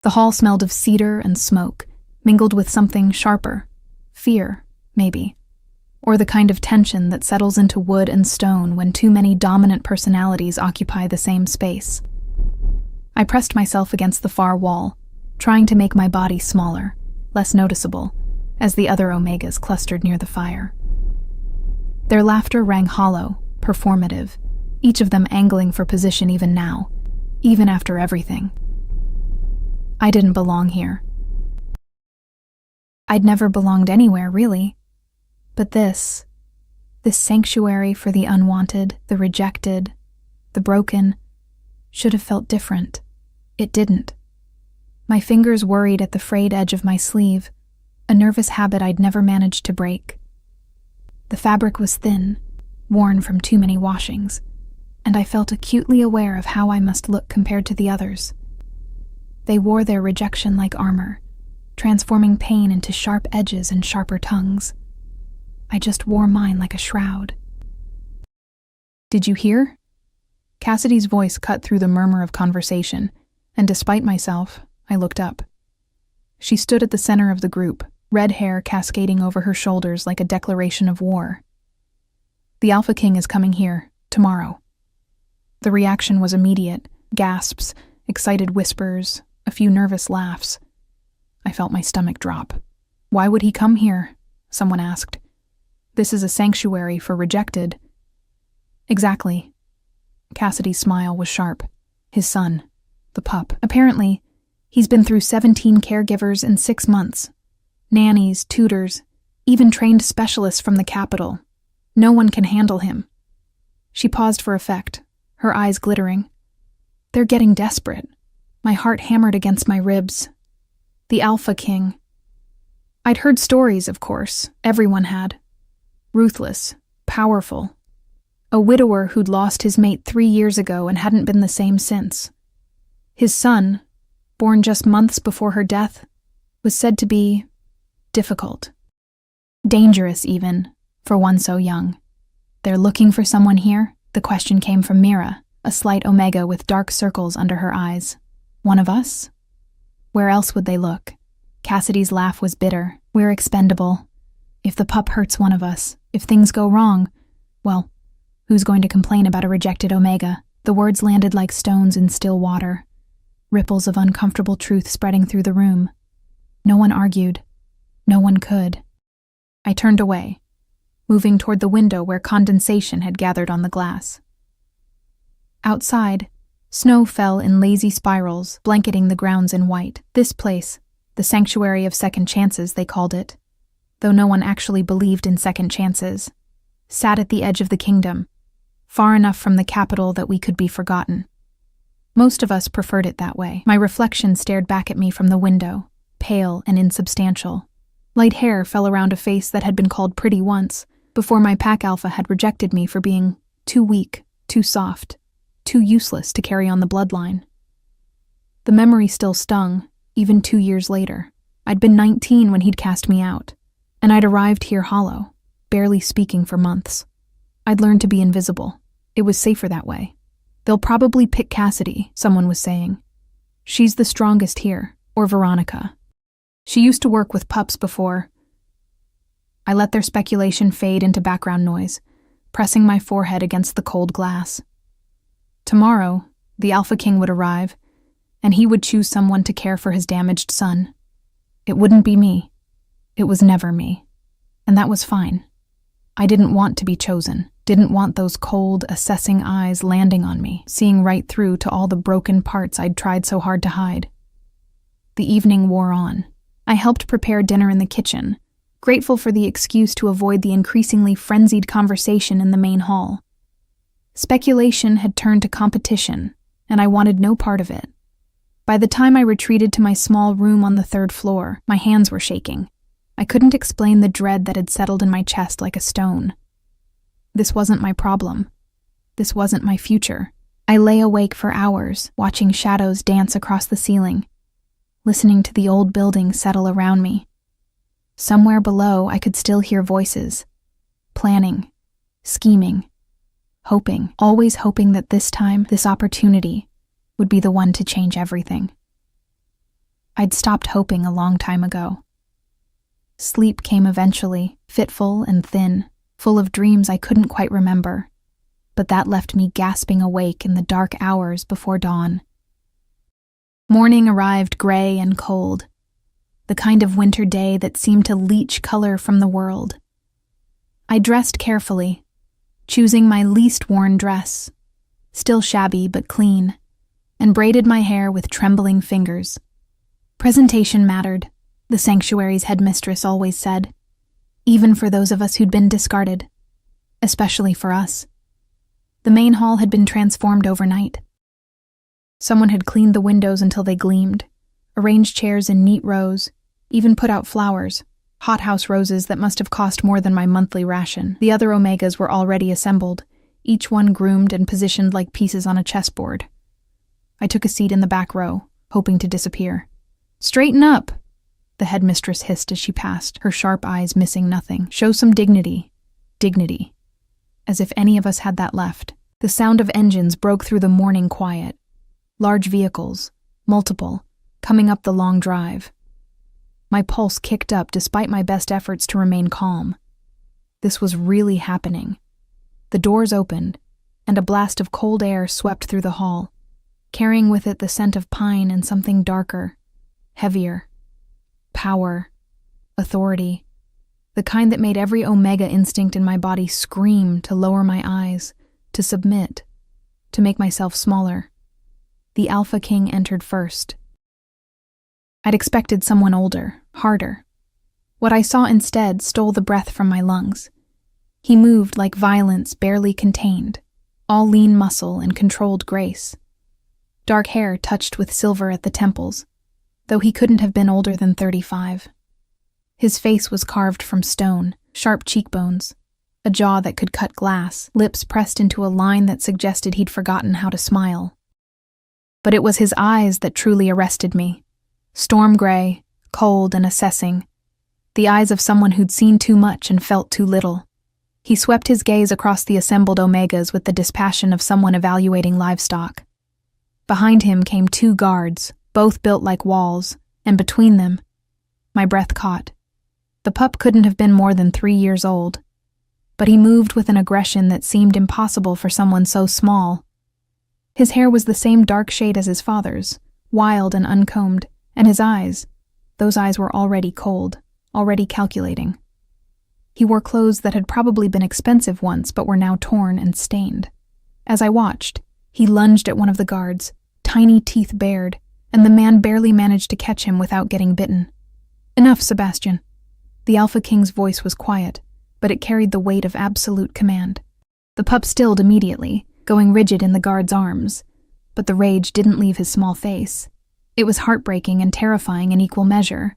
The hall smelled of cedar and smoke, mingled with something sharper. Fear, maybe. Or the kind of tension that settles into wood and stone when too many dominant personalities occupy the same space. I pressed myself against the far wall, trying to make my body smaller, less noticeable, as the other Omegas clustered near the fire. Their laughter rang hollow, performative, each of them angling for position even now, even after everything. I didn't belong here. I'd never belonged anywhere, really. But this sanctuary for the unwanted, the rejected, the broken, should have felt different. It didn't. My fingers worried at the frayed edge of my sleeve, a nervous habit I'd never managed to break. The fabric was thin, worn from too many washings, and I felt acutely aware of how I must look compared to the others. They wore their rejection like armor, transforming pain into sharp edges and sharper tongues. I just wore mine like a shroud. "Did you hear?" Cassidy's voice cut through the murmur of conversation, and despite myself, I looked up. She stood at the center of the group, red hair cascading over her shoulders like a declaration of war. "The Alpha King is coming here, tomorrow." The reaction was immediate, gasps, excited whispers, a few nervous laughs. I felt my stomach drop. "Why would he come here?" someone asked. "This is a sanctuary for rejected." "Exactly." Cassidy's smile was sharp. "His son, the pup. Apparently, he's been through 17 caregivers in 6 months. Nannies, tutors, even trained specialists from the capital. No one can handle him." She paused for effect, her eyes glittering. "They're getting desperate." My heart hammered against my ribs. The Alpha King. I'd heard stories, of course. Everyone had. Ruthless, powerful. A widower who'd lost his mate 3 years ago and hadn't been the same since. His son, born just months before her death, was said to be difficult. Dangerous, even, for one so young. "They're looking for someone here?" The question came from Mira, a slight Omega with dark circles under her eyes. "One of us? Where else would they look?" Cassidy's laugh was bitter. "We're expendable. If the pup hurts one of us, if things go wrong, well, who's going to complain about a rejected Omega?" The words landed like stones in still water, ripples of uncomfortable truth spreading through the room. No one argued. No one could. I turned away, moving toward the window where condensation had gathered on the glass. Outside, snow fell in lazy spirals, blanketing the grounds in white. This place, the sanctuary of second chances, they called it, though no one actually believed in second chances, sat at the edge of the kingdom, far enough from the capital that we could be forgotten. Most of us preferred it that way. My reflection stared back at me from the window, pale and insubstantial. Light hair fell around a face that had been called pretty once, before my pack alpha had rejected me for being too weak, too soft, too useless to carry on the bloodline. The memory still stung, even 2 years later. I'd been 19 when he'd cast me out, and I'd arrived here hollow, barely speaking for months. I'd learned to be invisible. It was safer that way. "They'll probably pick Cassidy," someone was saying. "She's the strongest here, or Veronica. She used to work with pups before." I let their speculation fade into background noise, pressing my forehead against the cold glass. Tomorrow, the Alpha King would arrive, and he would choose someone to care for his damaged son. It wouldn't be me. It was never me. And that was fine. I didn't want to be chosen, didn't want those cold, assessing eyes landing on me, seeing right through to all the broken parts I'd tried so hard to hide. The evening wore on. I helped prepare dinner in the kitchen, grateful for the excuse to avoid the increasingly frenzied conversation in the main hall. Speculation had turned to competition, and I wanted no part of it. By the time I retreated to my small room on the 3rd floor, my hands were shaking. I couldn't explain the dread that had settled in my chest like a stone. This wasn't my problem. This wasn't my future. I lay awake for hours, watching shadows dance across the ceiling, listening to the old building settle around me. Somewhere below, I could still hear voices, planning, scheming, hoping, always hoping that this time, this opportunity, would be the one to change everything. I'd stopped hoping a long time ago. Sleep came eventually, fitful and thin, full of dreams I couldn't quite remember, but that left me gasping awake in the dark hours before dawn. Morning arrived gray and cold, the kind of winter day that seemed to leach color from the world. I dressed carefully, choosing my least worn dress, still shabby but clean, and braided my hair with trembling fingers. Presentation mattered, the sanctuary's headmistress always said, even for those of us who'd been discarded, especially for us. The main hall had been transformed overnight. Someone had cleaned the windows until they gleamed, arranged chairs in neat rows, even put out flowers, hothouse roses that must have cost more than my monthly ration. The other Omegas were already assembled, each one groomed and positioned like pieces on a chessboard. I took a seat in the back row, hoping to disappear. "Straighten up," the headmistress hissed as she passed, her sharp eyes missing nothing. "Show some dignity." Dignity. As if any of us had that left. The sound of engines broke through the morning quiet. Large vehicles, multiple, coming up the long drive. My pulse kicked up despite my best efforts to remain calm. This was really happening. The doors opened, and a blast of cold air swept through the hall, carrying with it the scent of pine and something darker, heavier. Power, authority, the kind that made every Omega instinct in my body scream to lower my eyes, to submit, to make myself smaller. The Alpha King entered first. I'd expected someone older, harder. What I saw instead stole the breath from my lungs. He moved like violence barely contained, all lean muscle and controlled grace. Dark hair touched with silver at the temples, though he couldn't have been older than 35. His face was carved from stone, sharp cheekbones, a jaw that could cut glass, lips pressed into a line that suggested he'd forgotten how to smile. But it was his eyes that truly arrested me. Storm gray, cold and assessing. The eyes of someone who'd seen too much and felt too little. He swept his gaze across the assembled Omegas with the dispassion of someone evaluating livestock. Behind him came 2 guards, both built like walls, and between them, my breath caught. The pup couldn't have been more than 3 years old, but he moved with an aggression that seemed impossible for someone so small. His hair was the same dark shade as his father's, wild and uncombed, and his eyes, those eyes were already cold, already calculating. He wore clothes that had probably been expensive once but were now torn and stained. As I watched, he lunged at one of the guards, tiny teeth bared, and the man barely managed to catch him without getting bitten. "Enough, Sebastian." The Alpha King's voice was quiet, but it carried the weight of absolute command. The pup stilled immediately, going rigid in the guard's arms, but the rage didn't leave his small face. It was heartbreaking and terrifying in equal measure,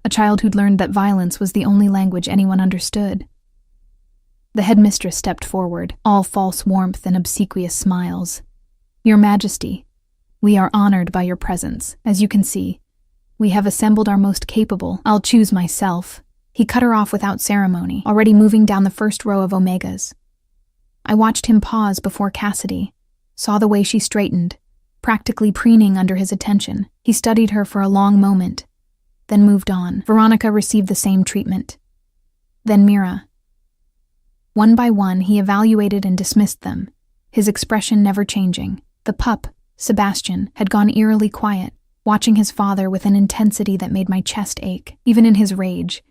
a child who'd learned that violence was the only language anyone understood. The headmistress stepped forward, all false warmth and obsequious smiles. "Your Majesty, we are honored by your presence. As you can see, we have assembled our most capable. I'll choose myself." He cut her off without ceremony, already moving down the first row of Omegas. I watched him pause before Cassidy, saw the way she straightened, practically preening under his attention. He studied her for a long moment, then moved on. Veronica received the same treatment. Then Mira. One by one, he evaluated and dismissed them, his expression never changing. The pup, Sebastian, had gone eerily quiet, watching his father with an intensity that made my chest ache. Even in his rage,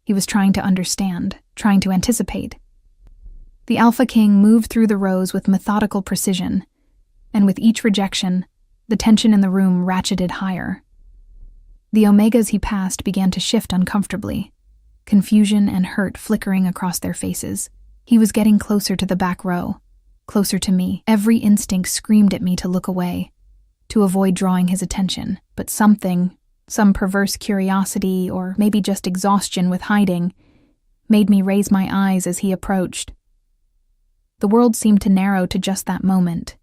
he was trying to understand, trying to anticipate. The Alpha King moved through the rows with methodical precision, and with each rejection, the tension in the room ratcheted higher. The Omegas he passed began to shift uncomfortably, confusion and hurt flickering across their faces. He was getting closer to the back row, closer to me. Every instinct screamed at me to look away, to avoid drawing his attention, but something, some perverse curiosity or maybe just exhaustion with hiding, made me raise my eyes as he approached. The world seemed to narrow to just that moment,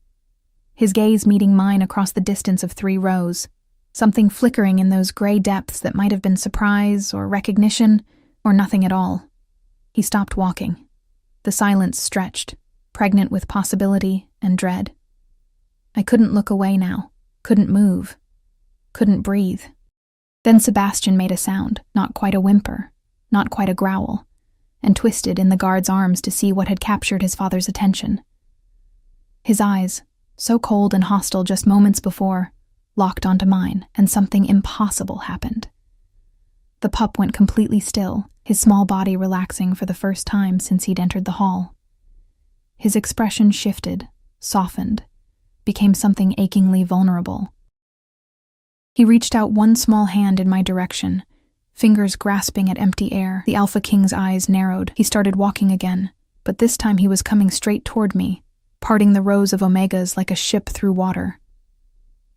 his gaze meeting mine across the distance of 3 rows, something flickering in those gray depths that might have been surprise or recognition or nothing at all. He stopped walking. The silence stretched, pregnant with possibility and dread. I couldn't look away now, couldn't move, couldn't breathe. Then Sebastian made a sound, not quite a whimper, not quite a growl, and twisted in the guard's arms to see what had captured his father's attention. His eyes, so cold and hostile just moments before, locked onto mine, and something impossible happened. The pup went completely still, his small body relaxing for the first time since he'd entered the hall. His expression shifted, softened, became something achingly vulnerable. He reached out one small hand in my direction, fingers grasping at empty air. The Alpha King's eyes narrowed. He started walking again, but this time he was coming straight toward me, parting the rows of omegas like a ship through water.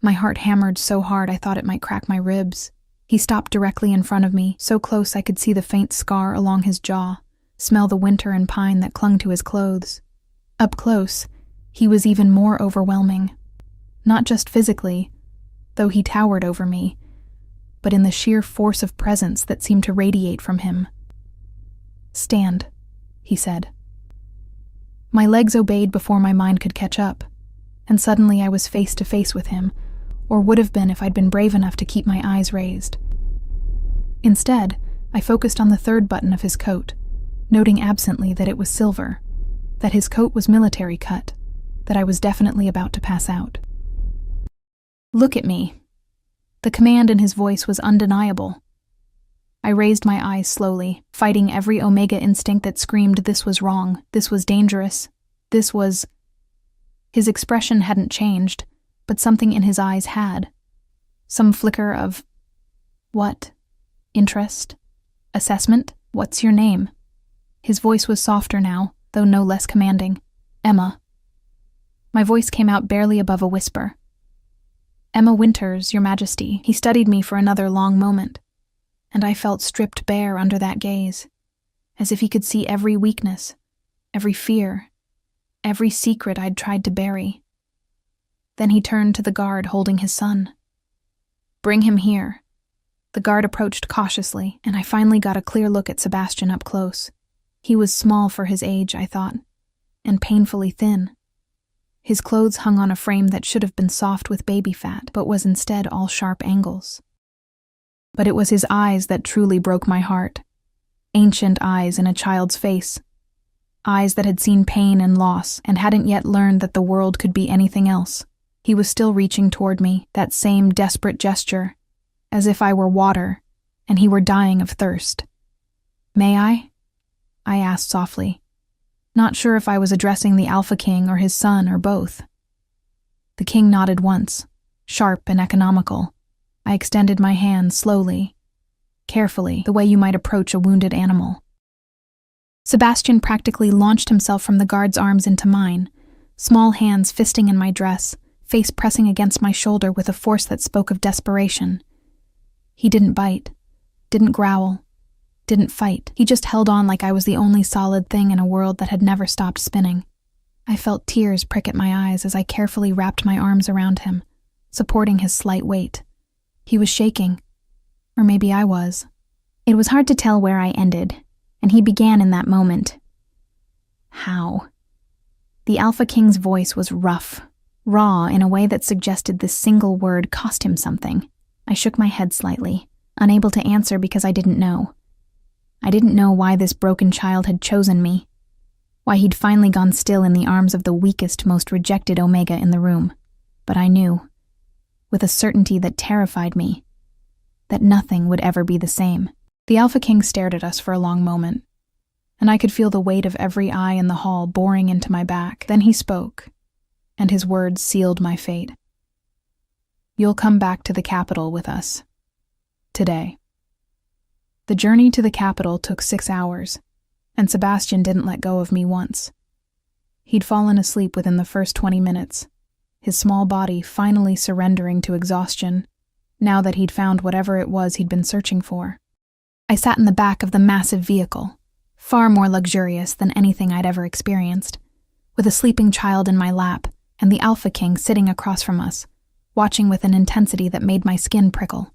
My heart hammered so hard I thought it might crack my ribs. He stopped directly in front of me, so close I could see the faint scar along his jaw, smell the winter and pine that clung to his clothes. Up close, he was even more overwhelming. Not just physically, though he towered over me, but in the sheer force of presence that seemed to radiate from him. "Stand," he said. My legs obeyed before my mind could catch up, and suddenly I was face to face with him, or would have been if I'd been brave enough to keep my eyes raised. Instead, I focused on the third button of his coat, noting absently that it was silver, that his coat was military cut, that I was definitely about to pass out. "Look at me." The command in his voice was undeniable. I raised my eyes slowly, fighting every omega instinct that screamed this was wrong, this was dangerous, this was... His expression hadn't changed, but something in his eyes had. Some flicker of... What? Interest? Assessment? What's your name? His voice was softer now, though no less commanding. "Emma." My voice came out barely above a whisper. "Emma Winters, Your Majesty." He studied me for another long moment, and I felt stripped bare under that gaze, as if he could see every weakness, every fear, every secret I'd tried to bury. Then he turned to the guard holding his son. "Bring him here." The guard approached cautiously, and I finally got a clear look at Sebastian up close. He was small for his age, I thought, and painfully thin. His clothes hung on a frame that should have been soft with baby fat, but was instead all sharp angles. But it was his eyes that truly broke my heart. Ancient eyes in a child's face. Eyes that had seen pain and loss and hadn't yet learned that the world could be anything else. He was still reaching toward me, that same desperate gesture, as if I were water and he were dying of thirst. "May I?" I asked softly, not sure if I was addressing the Alpha King or his son or both. The king nodded once, sharp and economical. I extended my hand slowly, carefully, the way you might approach a wounded animal. Sebastian practically launched himself from the guard's arms into mine, small hands fisting in my dress, face pressing against my shoulder with a force that spoke of desperation. He didn't bite, didn't growl, didn't fight. He just held on like I was the only solid thing in a world that had never stopped spinning. I felt tears prick at my eyes as I carefully wrapped my arms around him, supporting his slight weight. He was shaking. Or maybe I was. It was hard to tell where I ended, and he began in that moment. "How?" The Alpha King's voice was rough, raw in a way that suggested this single word cost him something. I shook my head slightly, unable to answer because I didn't know. I didn't know why this broken child had chosen me, why he'd finally gone still in the arms of the weakest, most rejected omega in the room. But I knew, with a certainty that terrified me, that nothing would ever be the same. The Alpha King stared at us for a long moment, and I could feel the weight of every eye in the hall boring into my back. Then he spoke, and his words sealed my fate. "You'll come back to the capital with us. Today." The journey to the capital took 6 hours, and Sebastian didn't let go of me once. He'd fallen asleep within the first 20 minutes, his small body finally surrendering to exhaustion, now that he'd found whatever it was he'd been searching for. I sat in the back of the massive vehicle, far more luxurious than anything I'd ever experienced, with a sleeping child in my lap and the Alpha King sitting across from us, watching with an intensity that made my skin prickle.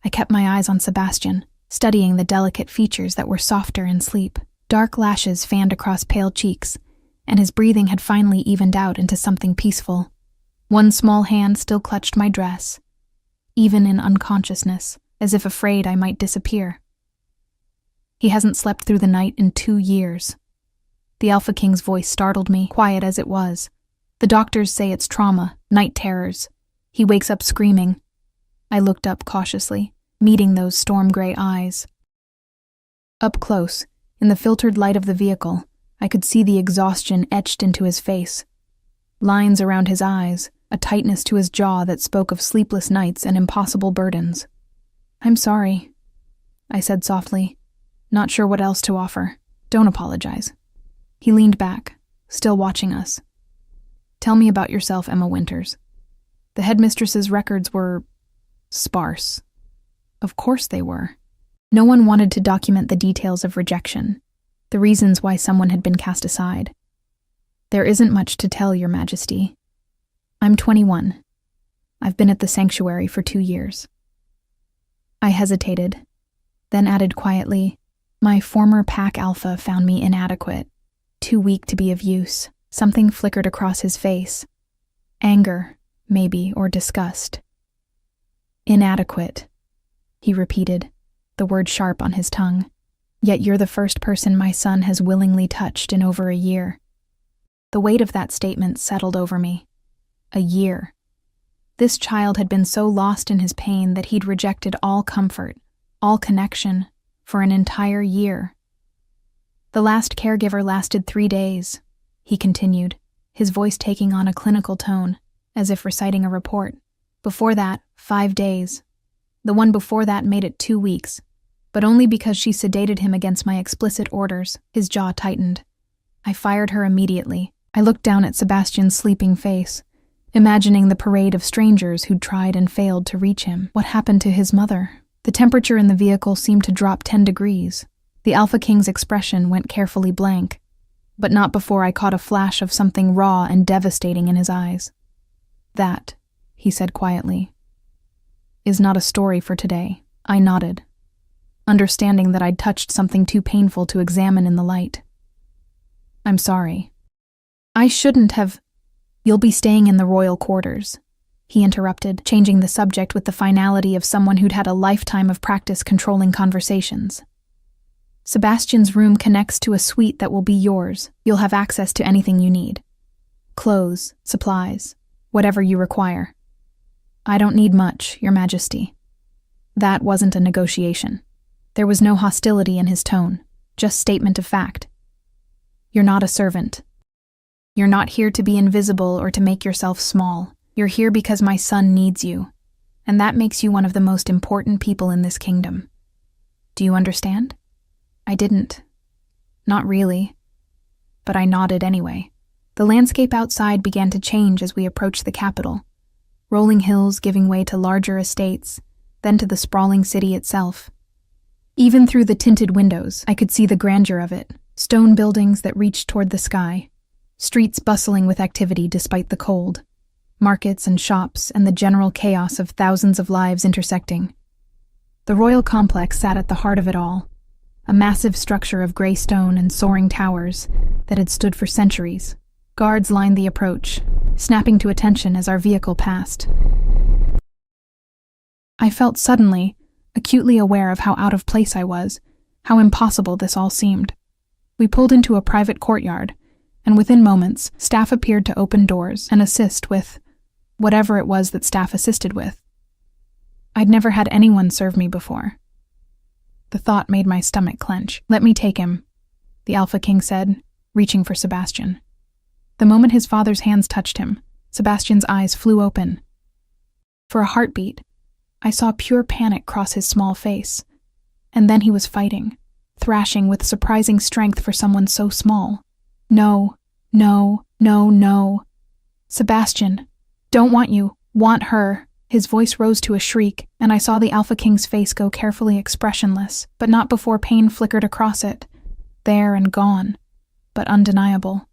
I kept my eyes on Sebastian, studying the delicate features that were softer in sleep. Dark lashes fanned across pale cheeks, and his breathing had finally evened out into something peaceful. One small hand still clutched my dress. even in unconsciousness, as if afraid I might disappear. He hasn't slept through the night in 2 years. The Alpha King's voice startled me, quiet as it was. The doctors say it's trauma, night terrors. He wakes up screaming. I looked up cautiously, meeting those storm-gray eyes. Up close, in the filtered light of the vehicle, I could see the exhaustion etched into his face. Lines around his eyes, a tightness to his jaw that spoke of sleepless nights and impossible burdens. "I'm sorry," I said softly, not sure what else to offer. "Don't apologize." He leaned back, still watching us. "Tell me about yourself, Emma Winters." The headmistress's records were sparse. Of course they were. No one wanted to document the details of rejection, the reasons why someone had been cast aside. "There isn't much to tell, Your Majesty. I'm 21. I've been at the sanctuary for 2 years. I hesitated, then added quietly, "My former pack alpha found me inadequate, too weak to be of use." Something flickered across his face. Anger, maybe, or disgust. "Inadequate," he repeated, the word sharp on his tongue. "Yet you're the first person my son has willingly touched in over a year." The weight of that statement settled over me. A year. This child had been so lost in his pain that he'd rejected all comfort, all connection, for an entire year. "The last caregiver lasted 3 days," he continued, his voice taking on a clinical tone, as if reciting a report. "Before that, 5 days. The one before that made it 2 weeks, but only because she sedated him against my explicit orders." His jaw tightened. I fired her immediately. I looked down at Sebastian's sleeping face, imagining the parade of strangers who'd tried and failed to reach him. What happened to his mother? The temperature in the vehicle seemed to drop 10 degrees. The Alpha King's expression went carefully blank, but not before I caught a flash of something raw and devastating in his eyes. "That," he said quietly, "is not a story for today." I nodded, understanding that I'd touched something too painful to examine in the light. "I'm sorry. I shouldn't have—" "You'll be staying in the royal quarters," he interrupted, changing the subject with the finality of someone who'd had a lifetime of practice controlling conversations. "Sebastian's room connects to a suite that will be yours. You'll have access to anything you need. Clothes, supplies, whatever you require." "I don't need much, Your Majesty." That wasn't a negotiation. There was no hostility in his tone, just statement of fact. "You're not a servant. You're not here to be invisible or to make yourself small. You're here because my son needs you, and that makes you one of the most important people in this kingdom. Do you understand?" I didn't. Not really. But I nodded anyway. The landscape outside began to change as we approached the capital, rolling hills giving way to larger estates, then to the sprawling city itself. Even through the tinted windows, I could see the grandeur of it, stone buildings that reached toward the sky, streets bustling with activity despite the cold, markets and shops and the general chaos of thousands of lives intersecting. The royal complex sat at the heart of it all, a massive structure of gray stone and soaring towers that had stood for centuries. Guards lined the approach, snapping to attention as our vehicle passed. I felt suddenly, acutely aware of how out of place I was, how impossible this all seemed. We pulled into a private courtyard, and within moments, staff appeared to open doors and assist with whatever it was that staff assisted with. I'd never had anyone serve me before. The thought made my stomach clench. "Let me take him," the Alpha King said, reaching for Sebastian. The moment his father's hands touched him, Sebastian's eyes flew open. For a heartbeat, I saw pure panic cross his small face, and then he was fighting, thrashing with surprising strength for someone so small. "No, no, no, no. Sebastian, don't want you, want her." His voice rose to a shriek, and I saw the Alpha King's face go carefully expressionless, but not before pain flickered across it, there and gone, but undeniable.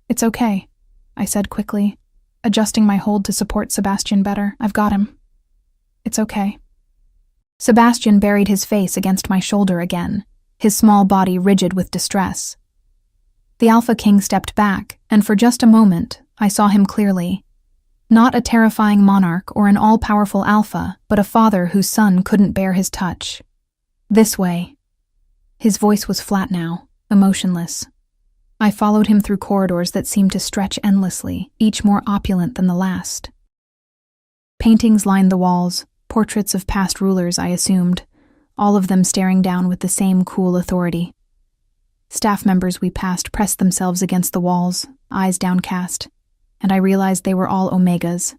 "It's okay," I said quickly, adjusting my hold to support Sebastian better. "I've got him. It's okay." Sebastian buried his face against my shoulder again, his small body rigid with distress. The Alpha King stepped back, and for just a moment, I saw him clearly. Not a terrifying monarch or an all-powerful alpha, but a father whose son couldn't bear his touch. This way. His voice was flat now, emotionless. I followed him through corridors that seemed to stretch endlessly, each more opulent than the last. Paintings lined the walls, portraits of past rulers, I assumed, all of them staring down with the same cool authority. Staff members we passed pressed themselves against the walls, eyes downcast, and I realized they were all Omegas.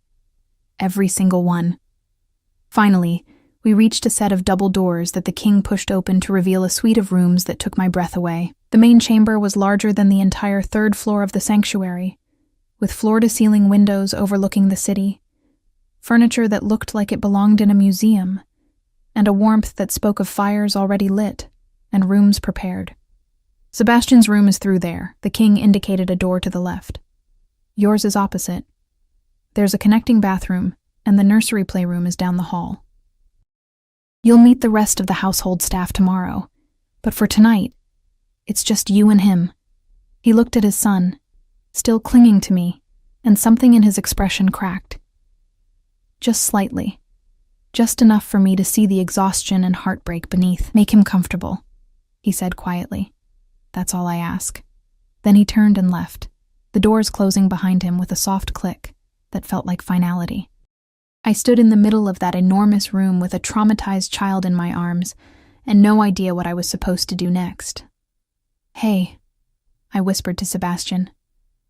Every single one. Finally, we reached a set of double doors that the king pushed open to reveal a suite of rooms that took my breath away. The main chamber was larger than the entire third floor of the sanctuary, with floor-to-ceiling windows overlooking the city, furniture that looked like it belonged in a museum, and a warmth that spoke of fires already lit and rooms prepared. Sebastian's room is through there. The king indicated a door to the left. Yours is opposite. There's a connecting bathroom, and the nursery playroom is down the hall. You'll meet the rest of the household staff tomorrow, but for tonight, it's just you and him. He looked at his son, still clinging to me, and something in his expression cracked. Just slightly. Just enough for me to see the exhaustion and heartbreak beneath. Make him comfortable, he said quietly. That's all I ask. Then he turned and left, the doors closing behind him with a soft click that felt like finality. I stood in the middle of that enormous room with a traumatized child in my arms and no idea what I was supposed to do next. Hey, I whispered to Sebastian.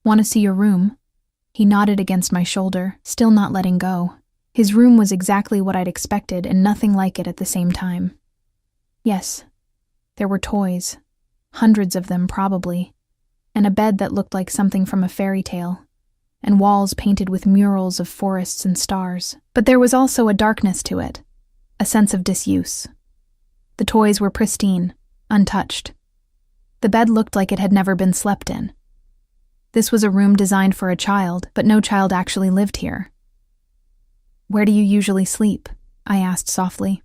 Want to see your room? He nodded against my shoulder, still not letting go. His room was exactly what I'd expected and nothing like it at the same time. Yes, there were toys, hundreds of them probably, and a bed that looked like something from a fairy tale, and walls painted with murals of forests and stars. But there was also a darkness to it, a sense of disuse. The toys were pristine, untouched. The bed looked like it had never been slept in. This was a room designed for a child, but no child actually lived here. Where do you usually sleep? I asked softly.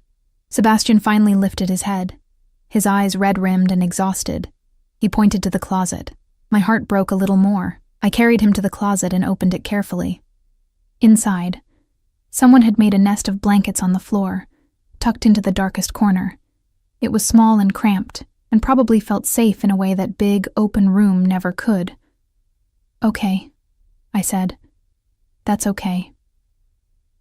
Sebastian finally lifted his head, his eyes red-rimmed and exhausted. He pointed to the closet. My heart broke a little more. I carried him to the closet and opened it carefully. Inside, someone had made a nest of blankets on the floor, tucked into the darkest corner. It was small and cramped, and probably felt safe in a way that big, open room never could. Okay, I said. That's okay.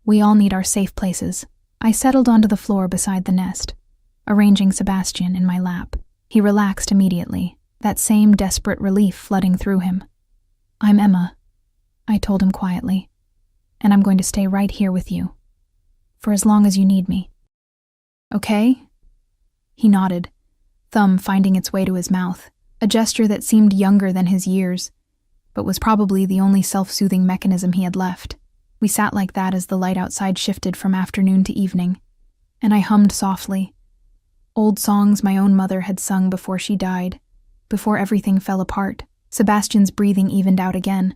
We all need our safe places. I settled onto the floor beside the nest, arranging Sebastian in my lap. He relaxed immediately, that same desperate relief flooding through him. I'm Emma, I told him quietly, and I'm going to stay right here with you, for as long as you need me. Okay? He nodded, thumb finding its way to his mouth, a gesture that seemed younger than his years, but was probably the only self-soothing mechanism he had left. We sat like that as the light outside shifted from afternoon to evening, and I hummed softly. Old songs my own mother had sung before she died, before everything fell apart. Sebastian's breathing evened out again,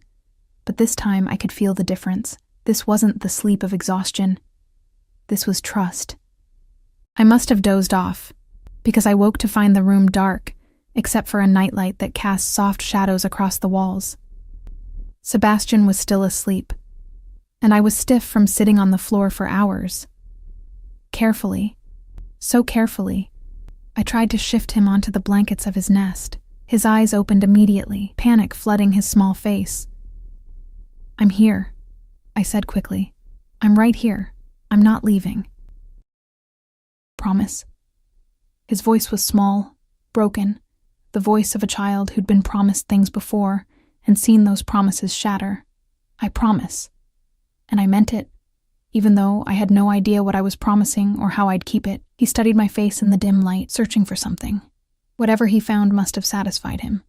but this time I could feel the difference. This wasn't the sleep of exhaustion. This was trust. I must have dozed off, because I woke to find the room dark, except for a nightlight that cast soft shadows across the walls. Sebastian was still asleep, and I was stiff from sitting on the floor for hours. Carefully, so carefully, I tried to shift him onto the blankets of his nest. His eyes opened immediately, panic flooding his small face. I'm here, I said quickly. I'm right here. I'm not leaving. Promise. His voice was small, broken, the voice of a child who'd been promised things before and seen those promises shatter. I promise. And I meant it, even though I had no idea what I was promising or how I'd keep it. He studied my face in the dim light, searching for something. Whatever he found must have satisfied him,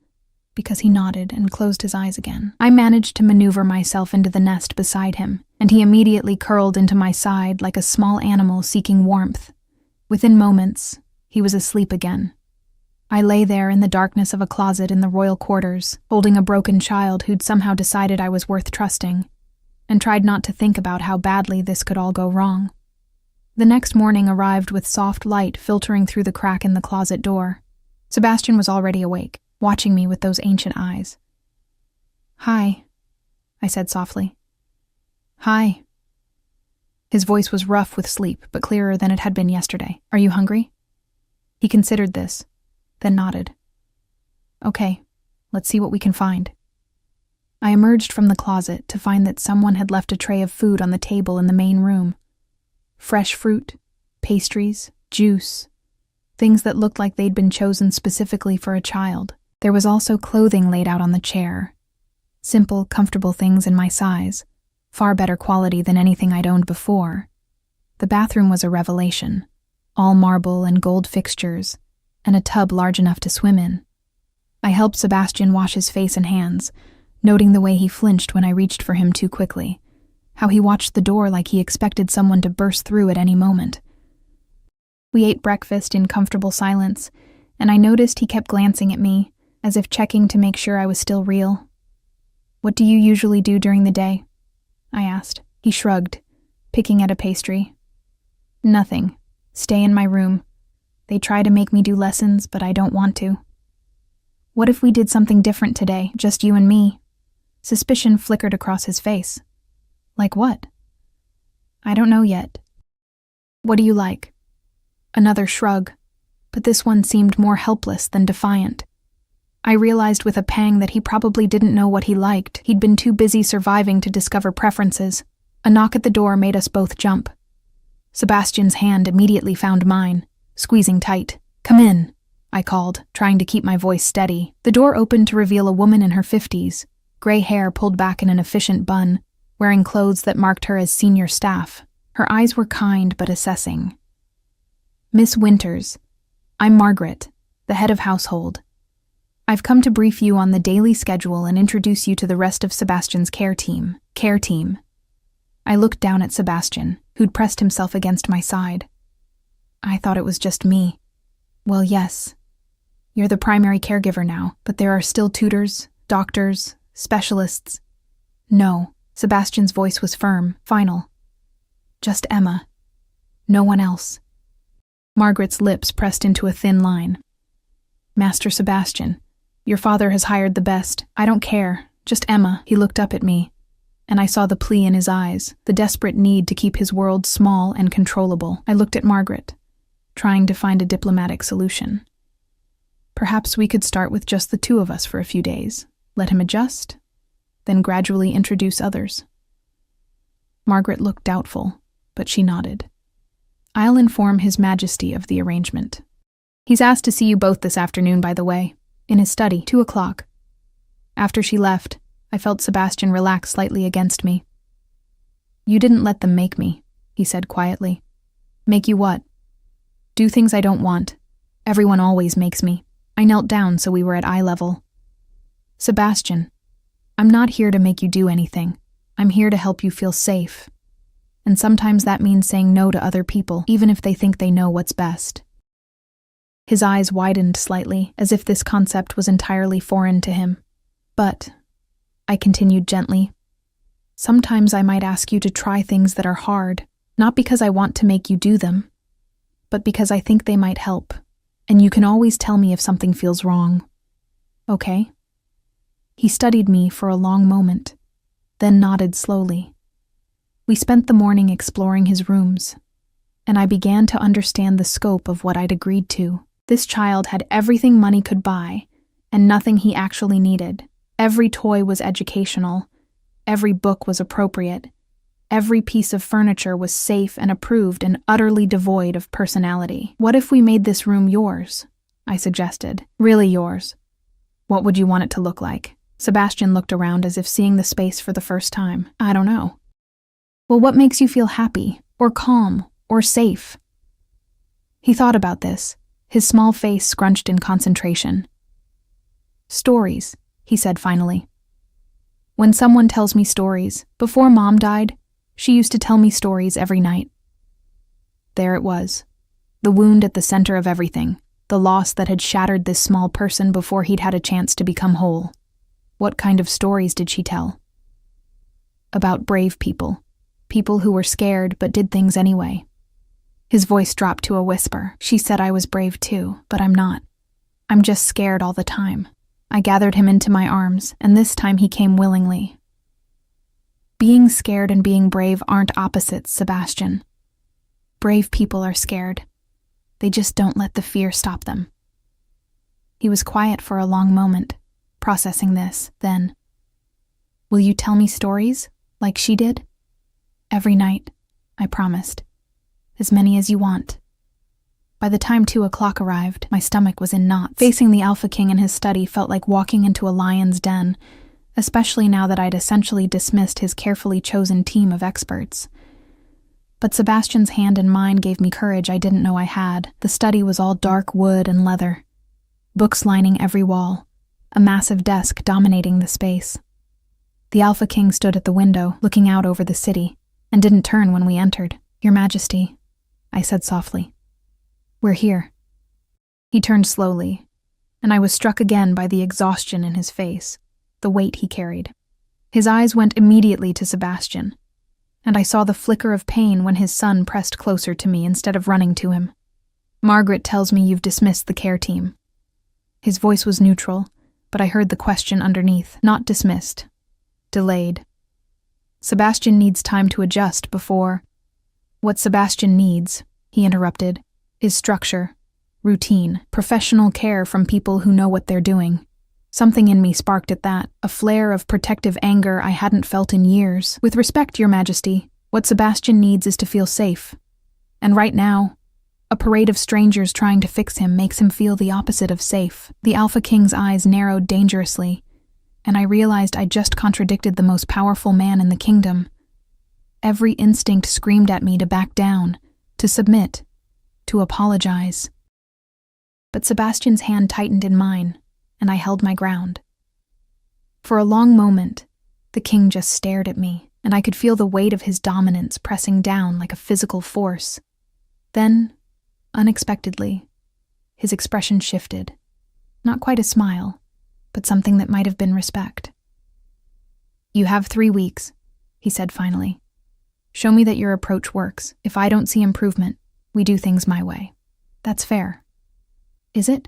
because he nodded and closed his eyes again. I managed to maneuver myself into the nest beside him, and he immediately curled into my side like a small animal seeking warmth. Within moments, he was asleep again. I lay there in the darkness of a closet in the royal quarters, holding a broken child who'd somehow decided I was worth trusting, and tried not to think about how badly this could all go wrong. The next morning arrived with soft light filtering through the crack in the closet door. Sebastian was already awake, watching me with those ancient eyes. Hi, I said softly. Hi. His voice was rough with sleep, but clearer than it had been yesterday. Are you hungry? He considered this, then nodded. Okay, let's see what we can find. I emerged from the closet to find that someone had left a tray of food on the table in the main room. Fresh fruit, pastries, juice, things that looked like they'd been chosen specifically for a child. There was also clothing laid out on the chair. Simple, comfortable things in my size, far better quality than anything I'd owned before. The bathroom was a revelation, all marble and gold fixtures, and a tub large enough to swim in. I helped Sebastian wash his face and hands, noting the way he flinched when I reached for him too quickly, how he watched the door like he expected someone to burst through at any moment. We ate breakfast in comfortable silence, and I noticed he kept glancing at me, as if checking to make sure I was still real. What do you usually do during the day? I asked. He shrugged, picking at a pastry. Nothing. Stay in my room. They try to make me do lessons, but I don't want to. What if we did something different today, just you and me? Suspicion flickered across his face. Like what? I don't know yet. What do you like? Another shrug, but this one seemed more helpless than defiant. I realized with a pang that he probably didn't know what he liked. He'd been too busy surviving to discover preferences. A knock at the door made us both jump. Sebastian's hand immediately found mine, squeezing tight. Come in, I called, trying to keep my voice steady. The door opened to reveal a woman in her 50s, gray hair pulled back in an efficient bun, wearing clothes that marked her as senior staff. Her eyes were kind but assessing. Miss Winters, I'm Margaret, the head of household. I've come to brief you on the daily schedule and introduce you to the rest of Sebastian's care team. I looked down at Sebastian, who'd pressed himself against my side. I thought it was just me. Well, yes. You're the primary caregiver now, but there are still tutors, doctors, specialists. No, Sebastian's voice was firm, final. Just Emma. No one else. Margaret's lips pressed into a thin line. Master Sebastian, your father has hired the best. I don't care. Just Emma. He looked up at me, and I saw the plea in his eyes, the desperate need to keep his world small and controllable. I looked at Margaret, trying to find a diplomatic solution. Perhaps we could start with just the two of us for a few days, let him adjust, then gradually introduce others. Margaret looked doubtful, but she nodded. I'll inform His Majesty of the arrangement. He's asked to see you both this afternoon, by the way, in his study, 2:00. After she left, I felt Sebastian relax slightly against me. You didn't let them make me, he said quietly. Make you what? Do things I don't want. Everyone always makes me. I knelt down so we were at eye level. Sebastian, I'm not here to make you do anything. I'm here to help you feel safe. And sometimes that means saying no to other people, even if they think they know what's best. His eyes widened slightly, as if this concept was entirely foreign to him. But, I continued gently, sometimes I might ask you to try things that are hard, not because I want to make you do them, but because I think they might help, and you can always tell me if something feels wrong. Okay? He studied me for a long moment, then nodded slowly. We spent the morning exploring his rooms, and I began to understand the scope of what I'd agreed to. This child had everything money could buy, and nothing he actually needed. Every toy was educational, every book was appropriate, every piece of furniture was safe and approved and utterly devoid of personality. What if we made this room yours? I suggested. Really yours. What would you want it to look like? Sebastian looked around as if seeing the space for the first time. I don't know. Well, what makes you feel happy, or calm, or safe? He thought about this, his small face scrunched in concentration. Stories, he said finally. When someone tells me stories, before Mom died, she used to tell me stories every night. There it was, the wound at the center of everything, the loss that had shattered this small person before he'd had a chance to become whole. What kind of stories did she tell? About brave people, people who were scared but did things anyway. His voice dropped to a whisper. She said I was brave too, but I'm not. I'm just scared all the time. I gathered him into my arms, and this time he came willingly. Being scared and being brave aren't opposites, Sebastian. Brave people are scared. They just don't let the fear stop them. He was quiet for a long moment, processing this, then, "Will you tell me stories, like she did?" "Every night," I promised. "As many as you want." By the time 2 o'clock arrived, my stomach was in knots. Facing the Alpha King in his study felt like walking into a lion's den, especially now that I'd essentially dismissed his carefully chosen team of experts. But Sebastian's hand in mine gave me courage I didn't know I had. The study was all dark wood and leather, books lining every wall, a massive desk dominating the space. The Alpha King stood at the window, looking out over the city, and didn't turn when we entered. "Your Majesty," I said softly. "We're here." He turned slowly, and I was struck again by the exhaustion in his face, the weight he carried. His eyes went immediately to Sebastian, and I saw the flicker of pain when his son pressed closer to me instead of running to him. "Margaret tells me you've dismissed the care team." His voice was neutral, but I heard the question underneath. "Not dismissed. Delayed. Sebastian needs time to adjust before—" "What Sebastian needs," he interrupted, "is structure, routine, professional care from people who know what they're doing." Something in me sparked at that, a flare of protective anger I hadn't felt in years. "With respect, Your Majesty, what Sebastian needs is to feel safe. And right now, a parade of strangers trying to fix him makes him feel the opposite of safe." The Alpha King's eyes narrowed dangerously, and I realized I just contradicted the most powerful man in the kingdom. Every instinct screamed at me to back down, to submit, to apologize. But Sebastian's hand tightened in mine, and I held my ground. For a long moment, the king just stared at me, and I could feel the weight of his dominance pressing down like a physical force. Then, unexpectedly, his expression shifted. Not quite a smile, but something that might have been respect. "You have 3 weeks," he said finally. "Show me that your approach works. If I don't see improvement, we do things my way. That's fair." "Is it?"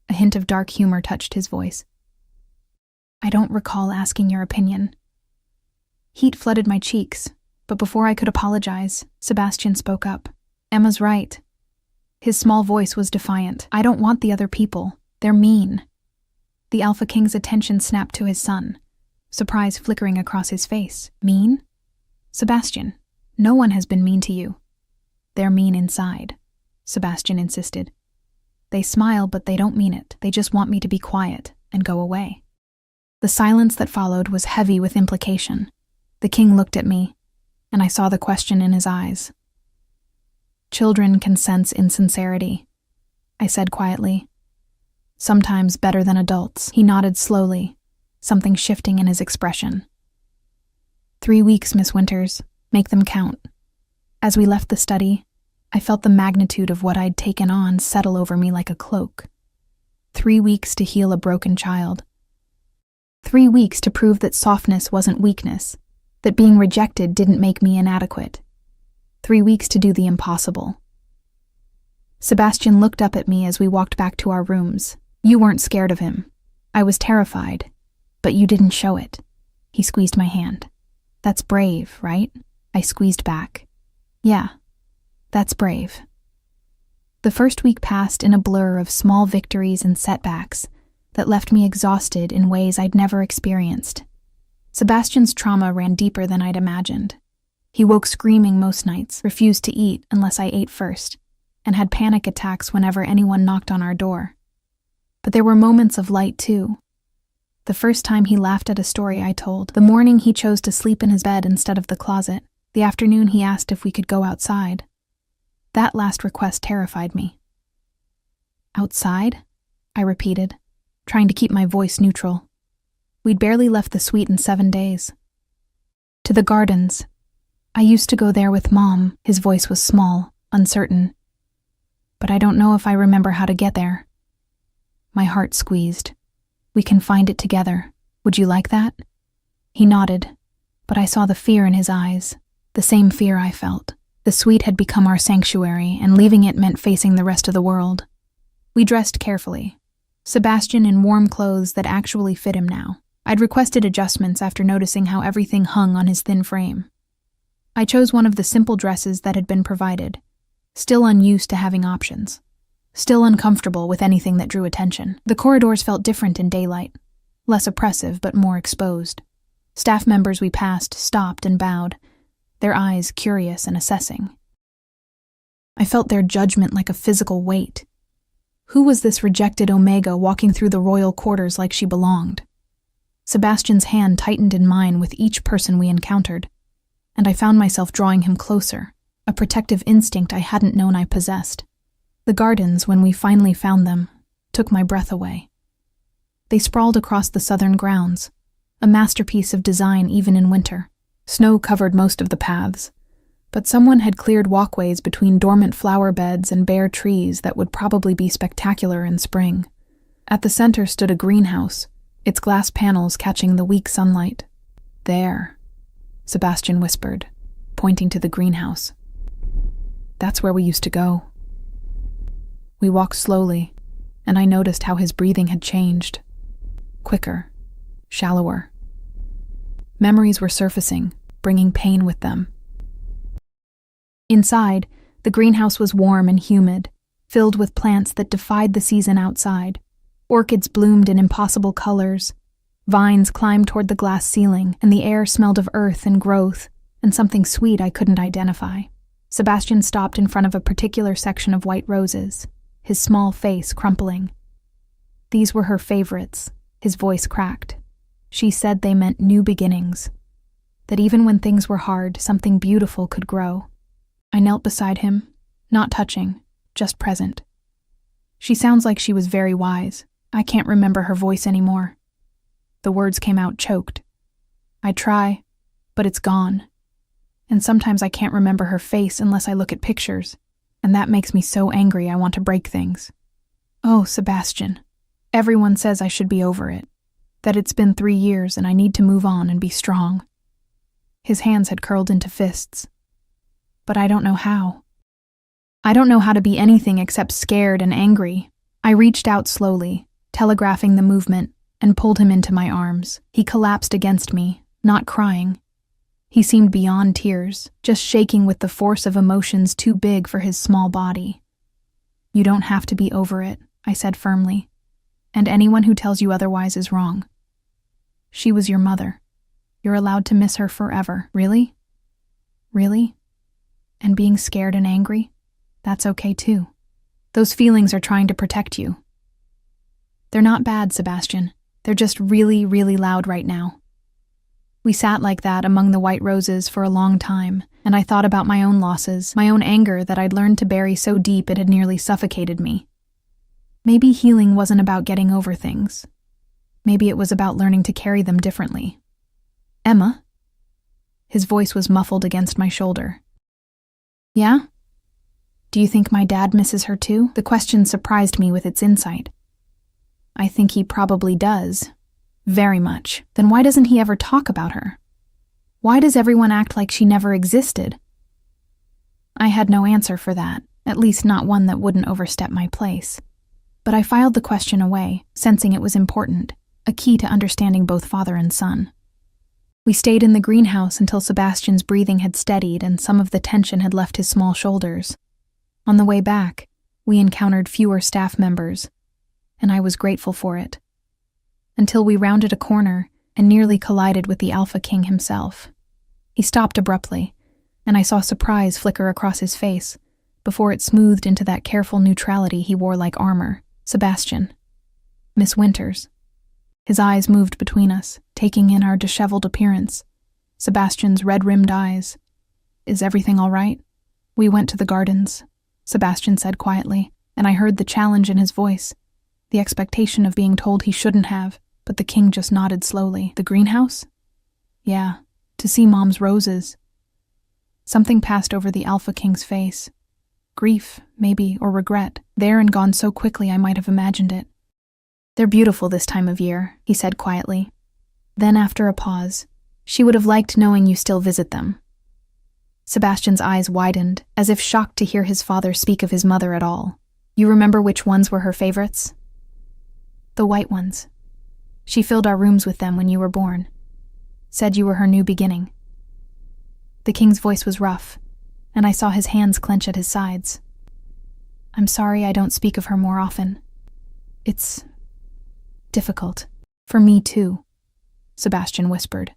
A hint of dark humor touched his voice. "I don't recall asking your opinion." Heat flooded my cheeks, but before I could apologize, Sebastian spoke up. "Emma's right." His small voice was defiant. "I don't want the other people. They're mean." The Alpha King's attention snapped to his son, surprise flickering across his face. "Mean? Sebastian, no one has been mean to you." "They're mean inside," Sebastian insisted. "They smile, but they don't mean it. They just want me to be quiet and go away." The silence that followed was heavy with implication. The king looked at me, and I saw the question in his eyes. "Children can sense insincerity," I said quietly. "Sometimes better than adults." He nodded slowly, something shifting in his expression. 3 weeks, Miss Winters. Make them count." As we left the study, I felt the magnitude of what I'd taken on settle over me like a cloak. 3 weeks to heal a broken child. 3 weeks to prove that softness wasn't weakness, that being rejected didn't make me inadequate. 3 weeks to do the impossible. Sebastian looked up at me as we walked back to our rooms. "You weren't scared of him. I was terrified, but you didn't show it." He squeezed my hand. "That's brave, right?" I squeezed back. "Yeah. That's brave." The first week passed in a blur of small victories and setbacks that left me exhausted in ways I'd never experienced. Sebastian's trauma ran deeper than I'd imagined. He woke screaming most nights, refused to eat unless I ate first, and had panic attacks whenever anyone knocked on our door. But there were moments of light too. The first time he laughed at a story I told, the morning he chose to sleep in his bed instead of the closet, the afternoon he asked if we could go outside. That last request terrified me. "Outside?" I repeated, trying to keep my voice neutral. We'd barely left the suite in 7 days. "To the gardens. I used to go there with Mom." His voice was small, uncertain. "But I don't know if I remember how to get there." My heart squeezed. "We can find it together. Would you like that?" He nodded, but I saw the fear in his eyes, the same fear I felt. The suite had become our sanctuary, and leaving it meant facing the rest of the world. We dressed carefully, Sebastian in warm clothes that actually fit him now, I'd requested adjustments after noticing how everything hung on his thin frame. I chose one of the simple dresses that had been provided, still unused to having options, still uncomfortable with anything that drew attention. The corridors felt different in daylight, less oppressive but more exposed. Staff members we passed stopped and bowed, their eyes curious and assessing. I felt their judgment like a physical weight. Who was this rejected Omega walking through the royal quarters like she belonged? Sebastian's hand tightened in mine with each person we encountered, and I found myself drawing him closer, a protective instinct I hadn't known I possessed. The gardens, when we finally found them, took my breath away. They sprawled across the southern grounds, a masterpiece of design even in winter. Snow covered most of the paths, but someone had cleared walkways between dormant flower beds and bare trees that would probably be spectacular in spring. At the center stood a greenhouse, its glass panels catching the weak sunlight. "There," Sebastian whispered, pointing to the greenhouse. "That's where we used to go." We walked slowly, and I noticed how his breathing had changed. Quicker, shallower. Memories were surfacing, bringing pain with them. Inside, the greenhouse was warm and humid, filled with plants that defied the season outside. Orchids bloomed in impossible colors. Vines climbed toward the glass ceiling, and the air smelled of earth and growth, and something sweet I couldn't identify. Sebastian stopped in front of a particular section of white roses, his small face crumpling. These were her favorites, his voice cracked. She said they meant new beginnings, that even when things were hard, something beautiful could grow. I knelt beside him, not touching, just present. She sounds like she was very wise. I can't remember her voice anymore. The words came out choked. I try, but it's gone. And sometimes I can't remember her face unless I look at pictures, and that makes me so angry I want to break things. Oh, Sebastian, everyone says I should be over it, that it's been 3 years and I need to move on and be strong. His hands had curled into fists. But I don't know how. I don't know how to be anything except scared and angry. I reached out slowly, telegraphing the movement, and pulled him into my arms. He collapsed against me, not crying. He seemed beyond tears, just shaking with the force of emotions too big for his small body. "You don't have to be over it," I said firmly, "and anyone who tells you otherwise is wrong. She was your mother. You're allowed to miss her forever." "Really? Really? And being scared and angry? That's okay too. Those feelings are trying to protect you." "They're not bad, Sebastian. They're just really, really loud right now." We sat like that among the white roses for a long time, and I thought about my own losses, my own anger that I'd learned to bury so deep it had nearly suffocated me. Maybe healing wasn't about getting over things. Maybe it was about learning to carry them differently. "Emma?" His voice was muffled against my shoulder. "Yeah? Do you think my dad misses her too?" The question surprised me with its insight. "I think he probably does. Very much. Then why doesn't he ever talk about her? Why does everyone act like she never existed?" I had no answer for that, at least not one that wouldn't overstep my place. But I filed the question away, sensing it was important, a key to understanding both father and son. We stayed in the greenhouse until Sebastian's breathing had steadied and some of the tension had left his small shoulders. On the way back, we encountered fewer staff members, and I was grateful for it. Until we rounded a corner and nearly collided with the Alpha King himself. He stopped abruptly, and I saw surprise flicker across his face before it smoothed into that careful neutrality he wore like armor. "Sebastian. Miss Winters." His eyes moved between us, taking in our disheveled appearance. Sebastian's red-rimmed eyes. "Is everything all right?" "We went to the gardens," Sebastian said quietly, and I heard the challenge in his voice, the expectation of being told he shouldn't have, but the king just nodded slowly. "The greenhouse?" "Yeah, to see Mom's roses." Something passed over the Alpha King's face. Grief, maybe, or regret, there and gone so quickly I might have imagined it. "They're beautiful this time of year," he said quietly. Then, after a pause, "She would have liked knowing you still visit them." Sebastian's eyes widened, as if shocked to hear his father speak of his mother at all. "You remember which ones were her favorites?" "The white ones." She filled our rooms with them when you were born. Said you were her new beginning." The king's voice was rough, and I saw his hands clench at his sides. "I'm sorry I don't speak of her more often. It's difficult. For me too," Sebastian whispered.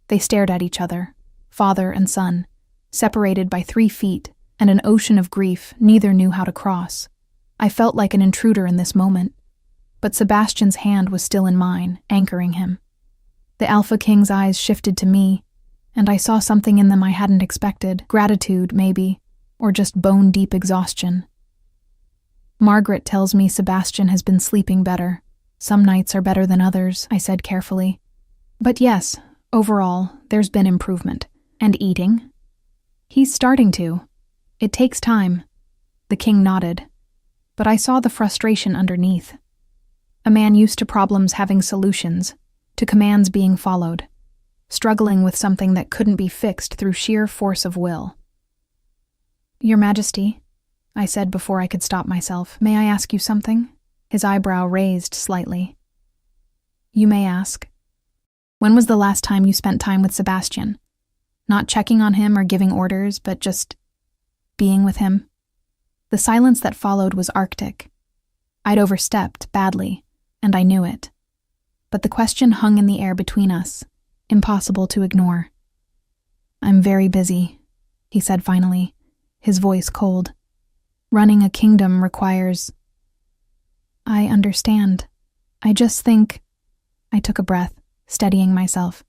They stared at each other, father and son, separated by 3 feet and an ocean of grief neither knew how to cross. I felt like an intruder in this moment, but Sebastian's hand was still in mine, anchoring him. The Alpha King's eyes shifted to me, and I saw something in them I hadn't expected. Gratitude, maybe, or just bone-deep exhaustion. "Margaret tells me Sebastian has been sleeping better. Some nights are better than others," I said carefully. "But yes, overall, there's been improvement. And eating? He's starting to. It takes time." The king nodded, but I saw the frustration underneath. A man used to problems having solutions, to commands being followed, struggling with something that couldn't be fixed through sheer force of will. "Your Majesty," I said before I could stop myself, "may I ask you something?" His eyebrow raised slightly. "You may ask. When was the last time you spent time with Sebastian? Not checking on him or giving orders, but just being with him?" The silence that followed was arctic. I'd overstepped badly, and I knew it. But the question hung in the air between us, impossible to ignore. "I'm very busy," he said finally, his voice cold. "Running a kingdom requires—" "I understand. I just think—" I took a breath, steadying myself.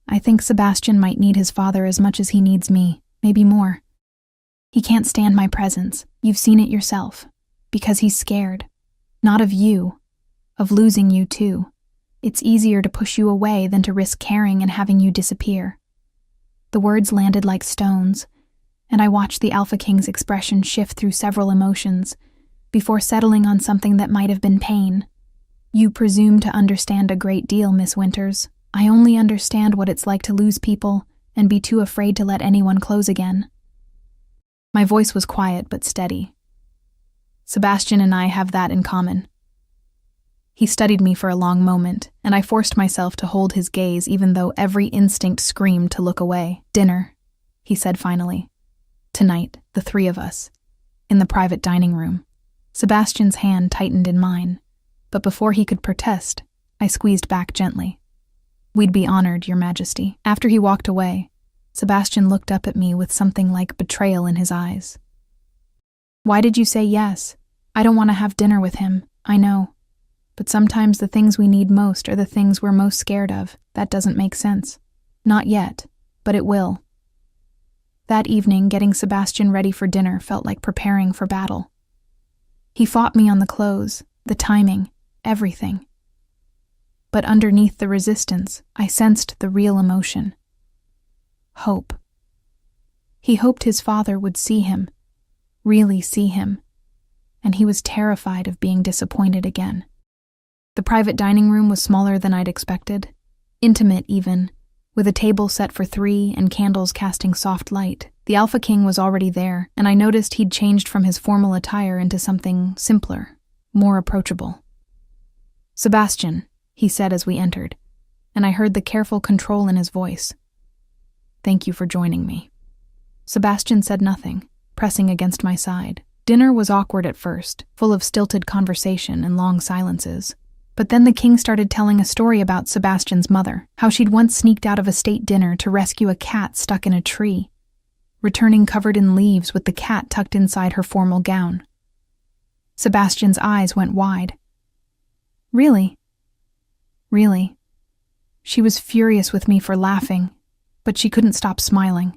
"I think Sebastian might need his father as much as he needs me, maybe more. He can't stand my presence, you've seen it yourself, because he's scared. Not of you, of losing you too. It's easier to push you away than to risk caring and having you disappear." The words landed like stones, and I watched the Alpha King's expression shift through several emotions, before settling on something that might have been pain. "You presume to understand a great deal, Miss Winters. I only understand what it's like to lose people and be too afraid to let anyone close again." My voice was quiet but steady. "Sebastian and I have that in common." He studied me for a long moment, and I forced myself to hold his gaze even though every instinct screamed to look away. "Dinner," he said finally. "Tonight, the 3 of us, in the private dining room." Sebastian's hand tightened in mine, but before he could protest, I squeezed back gently. "We'd be honored, Your Majesty." After he walked away, Sebastian looked up at me with something like betrayal in his eyes. "Why did you say yes? I don't want to have dinner with him, I know. But sometimes the things we need most are the things we're most scared of. That doesn't make sense. Not yet, but it will." That evening, getting Sebastian ready for dinner felt like preparing for battle. He fought me on the clothes, the timing, everything. But underneath the resistance, I sensed the real emotion. Hope. He hoped his father would see him, really see him, and he was terrified of being disappointed again. The private dining room was smaller than I'd expected, intimate even, with a table set for 3 and candles casting soft light. The Alpha King was already there, and I noticed he'd changed from his formal attire into something simpler, more approachable. "Sebastian," he said as we entered, and I heard the careful control in his voice. "Thank you for joining me." Sebastian said nothing, pressing against my side. Dinner was awkward at first, full of stilted conversation and long silences. But then the king started telling a story about Sebastian's mother, how she'd once sneaked out of a state dinner to rescue a cat stuck in a tree, returning covered in leaves with the cat tucked inside her formal gown. Sebastian's eyes went wide. "Really? Really?" She was furious with me for laughing, but she couldn't stop smiling.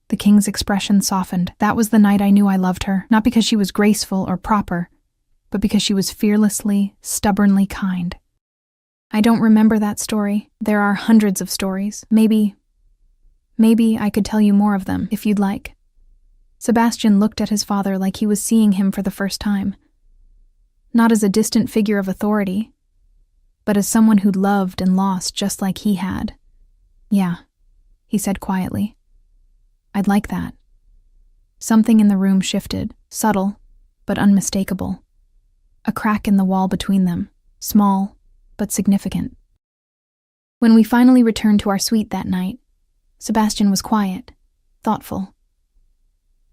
The king's expression softened. That was the night I knew I loved her, not because she was graceful or proper, but because she was fearlessly, stubbornly kind. I don't remember that story. There are hundreds of stories. Maybe I could tell you more of them, if you'd like. Sebastian looked at his father like he was seeing him for the first time. Not as a distant figure of authority, but as someone who'd loved and lost just like he had. "Yeah," he said quietly. "I'd like that." Something in the room shifted, subtle, but unmistakable. A crack in the wall between them, small, but significant. When we finally returned to our suite that night, Sebastian was quiet, thoughtful.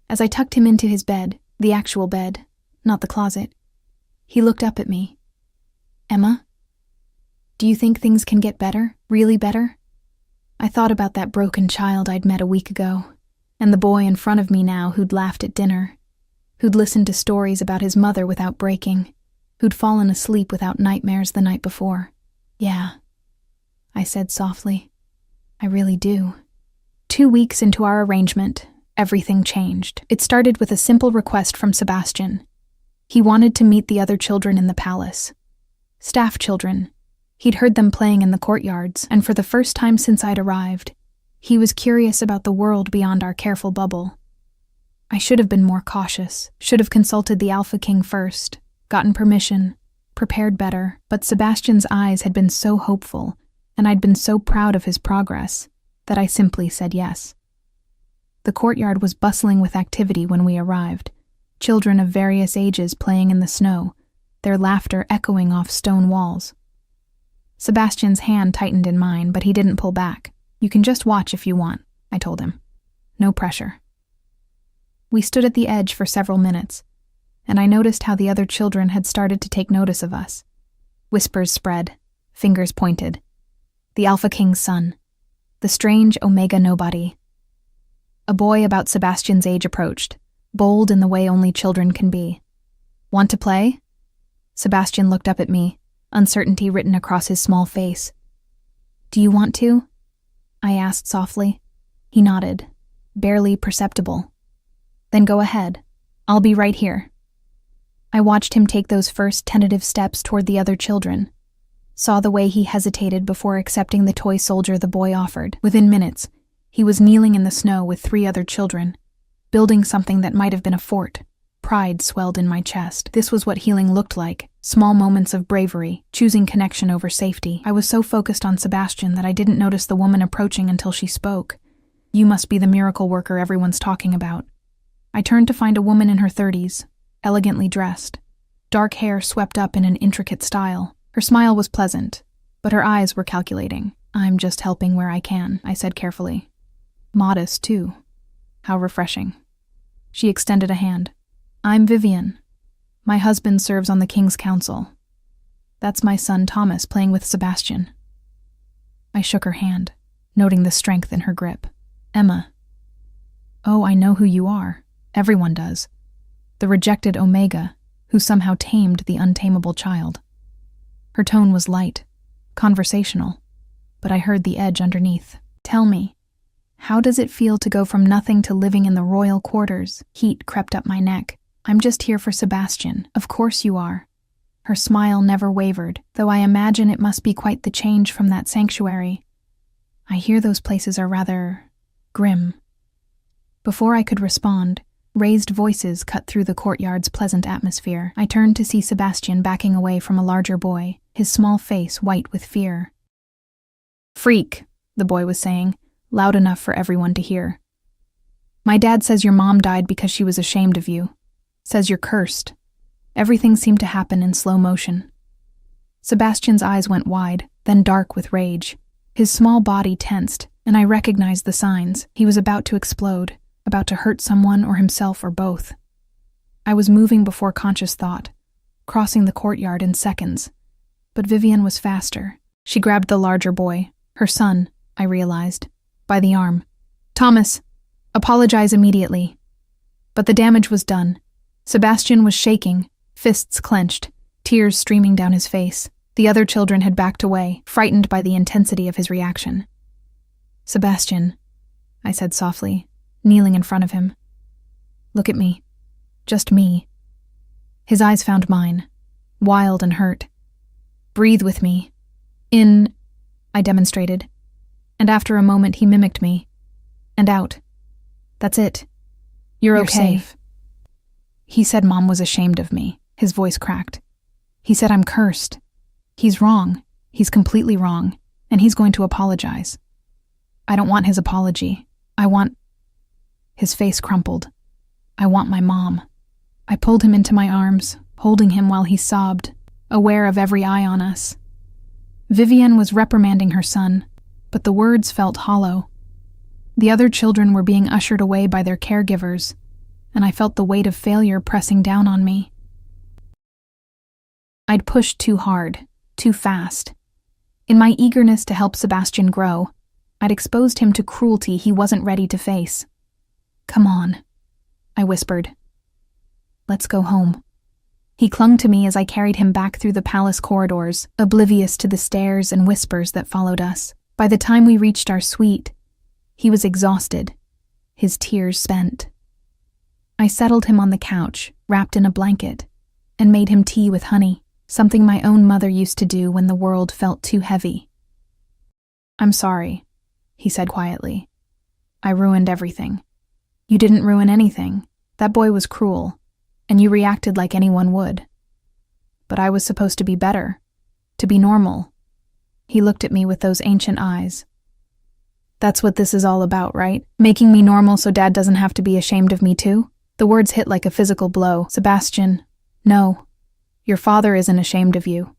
As I tucked him into his bed, the actual bed, not the closet, he looked up at me. "Emma, do you think things can get better, really better?" I thought about that broken child I'd met a week ago, and the boy in front of me now who'd laughed at dinner, who'd listened to stories about his mother without breaking, who'd fallen asleep without nightmares the night before. "Yeah," I said softly. "I really do." 2 weeks into our arrangement, everything changed. It started with a simple request from Sebastian. He wanted to meet the other children in the palace. Staff children. He'd heard them playing in the courtyards, and for the first time since I'd arrived, he was curious about the world beyond our careful bubble. I should have been more cautious, should have consulted the Alpha King first, gotten permission, prepared better, but Sebastian's eyes had been so hopeful, and I'd been so proud of his progress, that I simply said yes. The courtyard was bustling with activity when we arrived, children of various ages playing in the snow, their laughter echoing off stone walls. Sebastian's hand tightened in mine, but he didn't pull back. "You can just watch if you want," I told him. "No pressure." We stood at the edge for several minutes, and I noticed how the other children had started to take notice of us. Whispers spread, fingers pointed. The Alpha King's son. The strange Omega nobody. A boy about Sebastian's age approached, bold in the way only children can be. "Want to play?" Sebastian looked up at me, uncertainty written across his small face. "Do you want to?" I asked softly. He nodded, barely perceptible. "Then go ahead. I'll be right here." I watched him take those first tentative steps toward the other children, saw the way he hesitated before accepting the toy soldier the boy offered. Within minutes, he was kneeling in the snow with 3 other children, building something that might have been a fort. Pride swelled in my chest. This was what healing looked like. Small moments of bravery, choosing connection over safety. I was so focused on Sebastian that I didn't notice the woman approaching until she spoke. "You must be the miracle worker everyone's talking about." I turned to find a woman in her 30s, elegantly dressed. Dark hair swept up in an intricate style. Her smile was pleasant, but her eyes were calculating. "I'm just helping where I can," I said carefully. Modest, too. How refreshing. She extended a hand. "I'm Vivian. My husband serves on the King's Council. That's my son Thomas playing with Sebastian." I shook her hand, noting the strength in her grip. "Emma." "Oh, I know who you are. Everyone does. The rejected Omega, who somehow tamed the untamable child." Her tone was light, conversational, but I heard the edge underneath. "Tell me, how does it feel to go from nothing to living in the royal quarters?" Heat crept up my neck. "I'm just here for Sebastian." "Of course you are." Her smile never wavered, though I imagine it must be quite the change from that sanctuary. I hear those places are rather grim. Before I could respond, raised voices cut through the courtyard's pleasant atmosphere. I turned to see Sebastian backing away from a larger boy, his small face white with fear. "Freak," the boy was saying, loud enough for everyone to hear. "My dad says your mom died because she was ashamed of you. Says you're cursed." Everything seemed to happen in slow motion. Sebastian's eyes went wide, then dark with rage. His small body tensed, and I recognized the signs. He was about to explode, about to hurt someone or himself or both. I was moving before conscious thought, crossing the courtyard in seconds. But Vivian was faster. She grabbed the larger boy, her son, I realized, by the arm. "Thomas, apologize immediately." But the damage was done. Sebastian was shaking, fists clenched, tears streaming down his face. The other children had backed away, frightened by the intensity of his reaction. "Sebastian," I said softly, kneeling in front of him. "Look at me. Just me." His eyes found mine, wild and hurt. "Breathe with me. In," I demonstrated, and after a moment he mimicked me. "And out. That's it. You're okay." Safe. He said Mom was ashamed of me. His voice cracked. He said I'm cursed. He's wrong. He's completely wrong, and he's going to apologize. I don't want his apology. I want... His face crumpled. "I want my mom." I pulled him into my arms, holding him while he sobbed, aware of every eye on us. Vivienne was reprimanding her son, but the words felt hollow. The other children were being ushered away by their caregivers, and I felt the weight of failure pressing down on me. I'd pushed too hard, too fast. In my eagerness to help Sebastian grow, I'd exposed him to cruelty he wasn't ready to face. "Come on," I whispered. "Let's go home." He clung to me as I carried him back through the palace corridors, oblivious to the stares and whispers that followed us. By the time we reached our suite, he was exhausted, his tears spent. I settled him on the couch, wrapped in a blanket, and made him tea with honey, something my own mother used to do when the world felt too heavy. "I'm sorry," he said quietly. "I ruined everything." "You didn't ruin anything. That boy was cruel, and you reacted like anyone would. But I was supposed to be better, to be normal." He looked at me with those ancient eyes. "That's what this is all about, right? Making me normal so Dad doesn't have to be ashamed of me too?" The words hit like a physical blow. "Sebastian, no. Your father isn't ashamed of you."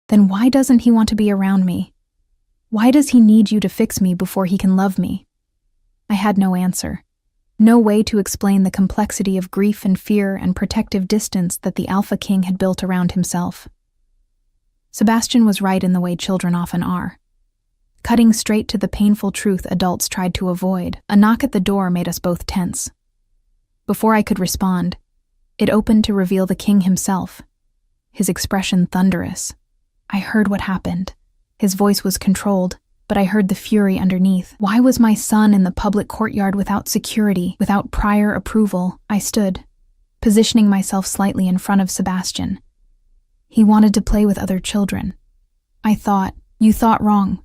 "Then why doesn't he want to be around me? Why does he need you to fix me before he can love me?" I had no answer. No way to explain the complexity of grief and fear and protective distance that the Alpha King had built around himself. Sebastian was right in the way children often are. Cutting straight to the painful truth adults tried to avoid, a knock at the door made us both tense. Before I could respond, it opened to reveal the king himself, his expression thunderous. I heard what happened. His voice was controlled, but I heard the fury underneath. Why was my son in the public courtyard without security, without prior approval? I stood, positioning myself slightly in front of Sebastian. He wanted to play with other children. I thought, "You thought wrong."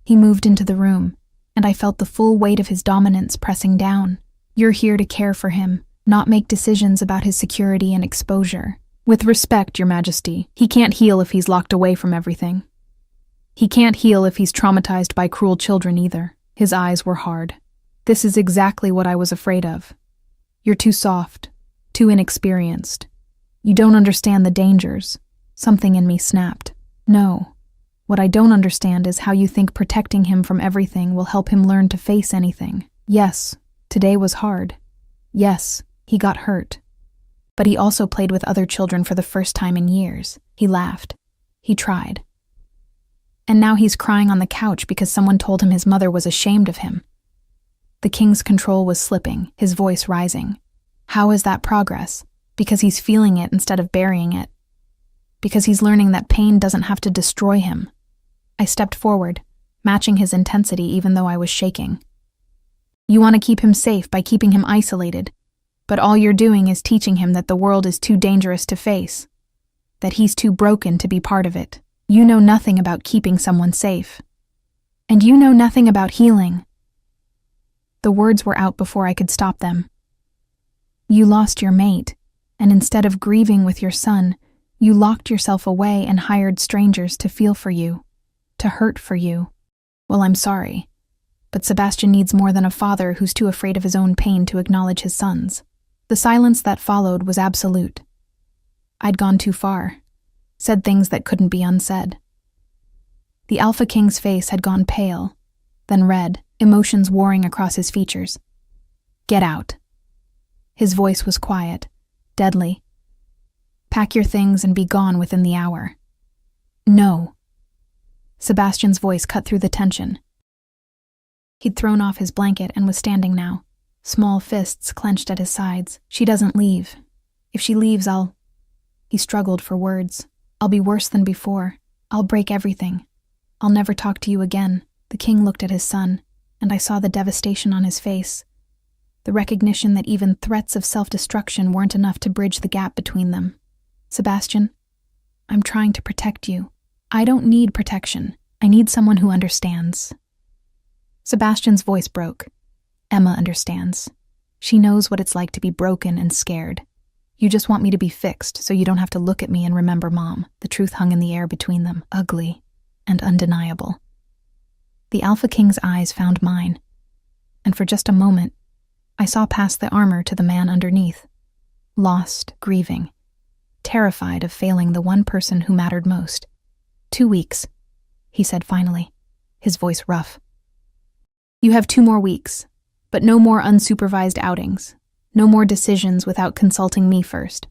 He moved into the room, and I felt the full weight of his dominance pressing down. "You're here to care for him, not make decisions about his security and exposure." "With respect, Your Majesty, he can't heal if he's locked away from everything. He can't heal if he's traumatized by cruel children either." His eyes were hard. "This is exactly what I was afraid of. You're too soft, too inexperienced. You don't understand the dangers." Something in me snapped. "No. What I don't understand is how you think protecting him from everything will help him learn to face anything. Yes, today was hard. Yes, he got hurt. But he also played with other children for the first time in years." He laughed. "He tried. And now he's crying on the couch because someone told him his mother was ashamed of him." The king's control was slipping, his voice rising. "How is that progress? Because he's feeling it instead of burying it. Because he's learning that pain doesn't have to destroy him." I stepped forward, matching his intensity even though I was shaking. "You want to keep him safe by keeping him isolated, but all you're doing is teaching him that the world is too dangerous to face, that he's too broken to be part of it. You know nothing about keeping someone safe. And you know nothing about healing." The words were out before I could stop them. "You lost your mate, and instead of grieving with your son, you locked yourself away and hired strangers to feel for you, to hurt for you. Well, I'm sorry, but Sebastian needs more than a father who's too afraid of his own pain to acknowledge his son's." The silence that followed was absolute. I'd gone too far, said things that couldn't be unsaid. The Alpha King's face had gone pale, then red, emotions warring across his features. "Get out." His voice was quiet, deadly. "Pack your things and be gone within the hour." "No." Sebastian's voice cut through the tension. He'd thrown off his blanket and was standing now, small fists clenched at his sides. "She doesn't leave. If she leaves, I'll—" He struggled for words. "I'll be worse than before. I'll break everything. I'll never talk to you again." The king looked at his son, and I saw the devastation on his face, the recognition that even threats of self-destruction weren't enough to bridge the gap between them. "Sebastian, I'm trying to protect you. I don't need protection. I need someone who understands." Sebastian's voice broke. "Emma understands. She knows what it's like to be broken and scared. You just want me to be fixed so you don't have to look at me and remember Mom." The truth hung in the air between them, ugly and undeniable. The Alpha King's eyes found mine, and for just a moment, I saw past the armor to the man underneath, lost, grieving, terrified of failing the one person who mattered most. 2 weeks. he said finally, his voice rough. You have 2 more weeks, but no more unsupervised outings, no more decisions without consulting me first.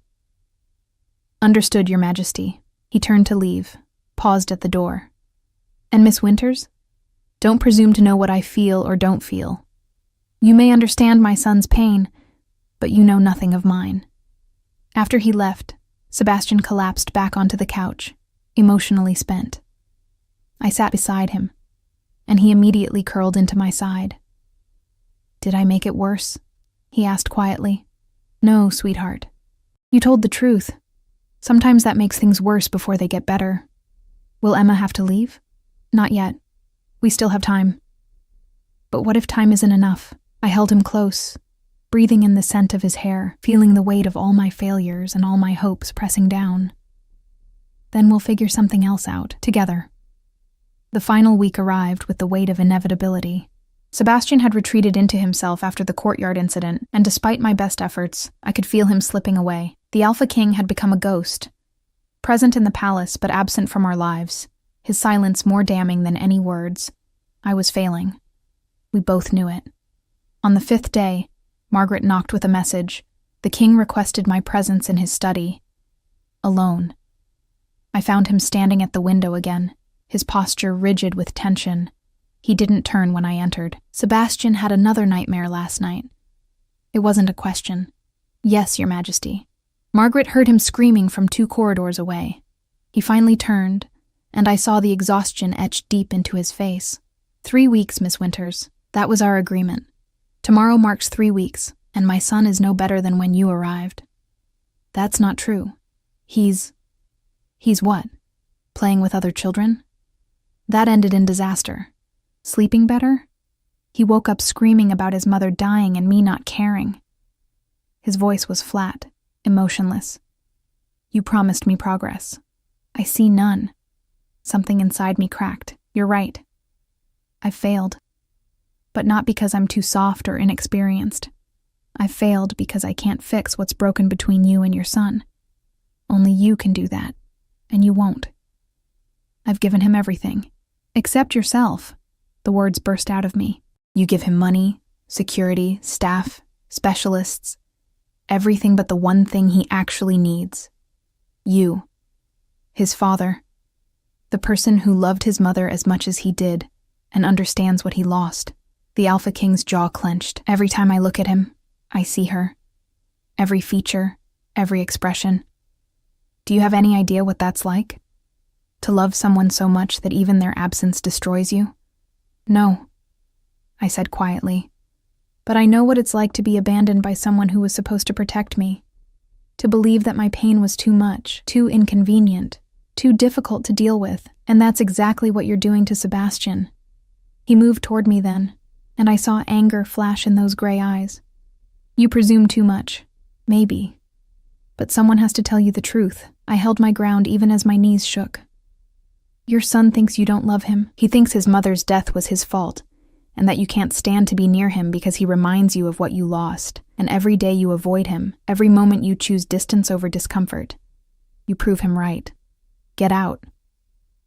Understood, Your Majesty. He turned to leave, paused at the door. And Miss Winters? Don't presume to know what I feel or don't feel. You may understand my son's pain, but you know nothing of mine. After he left, Sebastian collapsed back onto the couch, emotionally spent. I sat beside him, and he immediately curled into my side. Did I make it worse? He asked quietly. No, sweetheart. You told the truth. Sometimes that makes things worse before they get better. Will Emma have to leave? Not yet. We still have time. But what if time isn't enough? I held him close, breathing in the scent of his hair, feeling the weight of all my failures and all my hopes pressing down. Then we'll figure something else out, together. The final week arrived with the weight of inevitability. Sebastian had retreated into himself after the courtyard incident, and despite my best efforts, I could feel him slipping away. The Alpha King had become a ghost, present in the palace but absent from our lives, his silence more damning than any words. I was failing. We both knew it. On the 5th day, Margaret knocked with a message. The king requested my presence in his study. Alone. I found him standing at the window again, his posture rigid with tension. He didn't turn when I entered. Sebastian had another nightmare last night. It wasn't a question. Yes, Your Majesty. Margaret heard him screaming from 2 corridors away. He finally turned, and I saw the exhaustion etched deep into his face. 3 weeks, Miss Winters. That was our agreement. Tomorrow marks 3 weeks, and my son is no better than when you arrived. That's not true. He's what? Playing with other children? That ended in disaster. Sleeping better? He woke up screaming about his mother dying and me not caring. His voice was flat, emotionless. You promised me progress. I see none. Something inside me cracked. You're right. I've failed. But not because I'm too soft or inexperienced. I've failed because I can't fix what's broken between you and your son. Only you can do that, and you won't. I've given him everything. Except yourself. The words burst out of me. You give him money, security, staff, specialists, everything but the one thing he actually needs. You. His father. The person who loved his mother as much as he did, and understands what he lost. The Alpha King's jaw clenched. Every time I look at him, I see her. Every feature, every expression. Do you have any idea what that's like? To love someone so much that even their absence destroys you? No, I said quietly. But I know what it's like to be abandoned by someone who was supposed to protect me. To believe that my pain was too much, too inconvenient, too difficult to deal with, and that's exactly what you're doing to Sebastian. He moved toward me then, and I saw anger flash in those gray eyes. You presume too much. Maybe. But someone has to tell you the truth. I held my ground even as my knees shook. Your son thinks you don't love him. He thinks his mother's death was his fault, and that you can't stand to be near him because he reminds you of what you lost, and every day you avoid him, every moment you choose distance over discomfort. You prove him right. Get out.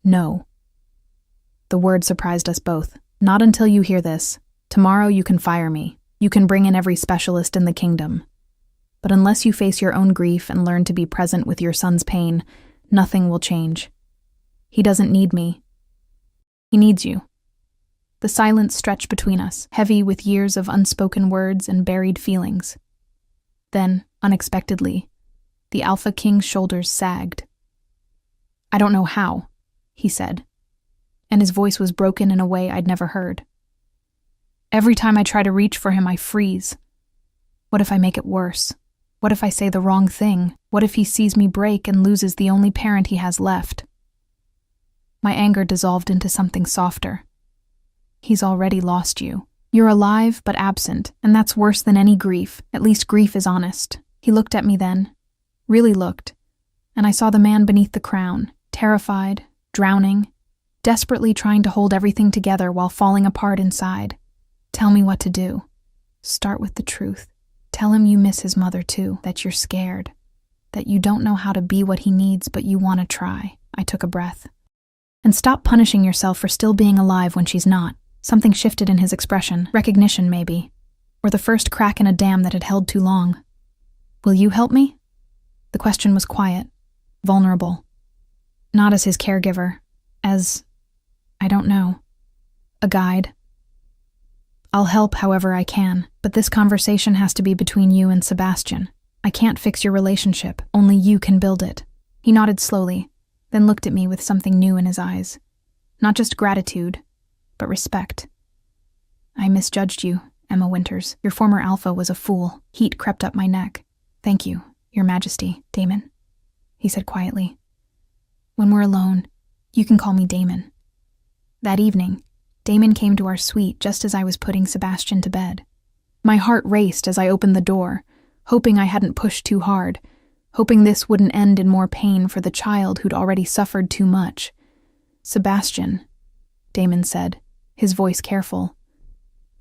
No. The word surprised us both. Not until you hear this. Tomorrow you can fire me. You can bring in every specialist in the kingdom. But unless you face your own grief and learn to be present with your son's pain, nothing will change. He doesn't need me. He needs you. The silence stretched between us, heavy with years of unspoken words and buried feelings. Then, unexpectedly, the Alpha King's shoulders sagged. I don't know how, he said, and his voice was broken in a way I'd never heard. Every time I try to reach for him, I freeze. What if I make it worse? What if I say the wrong thing? What if he sees me break and loses the only parent he has left? My anger dissolved into something softer. He's already lost you. You're alive but absent, and that's worse than any grief. At least grief is honest. He looked at me then, really looked, and I saw the man beneath the crown, terrified, drowning, desperately trying to hold everything together while falling apart inside. Tell me what to do. Start with the truth. Tell him you miss his mother too, that you're scared, that you don't know how to be what he needs but you want to try. I took a breath. And stop punishing yourself for still being alive when she's not. Something shifted in his expression. Recognition, maybe. Or the first crack in a dam that had held too long. Will you help me? The question was quiet, vulnerable. Not as his caregiver, as, I don't know, a guide. I'll help however I can, but this conversation has to be between you and Sebastian. I can't fix your relationship, only you can build it. He nodded slowly, then looked at me with something new in his eyes. Not just gratitude, but respect. I misjudged you, Emma Winters. Your former alpha was a fool. Heat crept up my neck. Thank you, Your Majesty, Damon, he said quietly. When we're alone, you can call me Damon. That evening, Damon came to our suite just as I was putting Sebastian to bed. My heart raced as I opened the door, hoping I hadn't pushed too hard, hoping this wouldn't end in more pain for the child who'd already suffered too much. Sebastian, Damon said, his voice careful.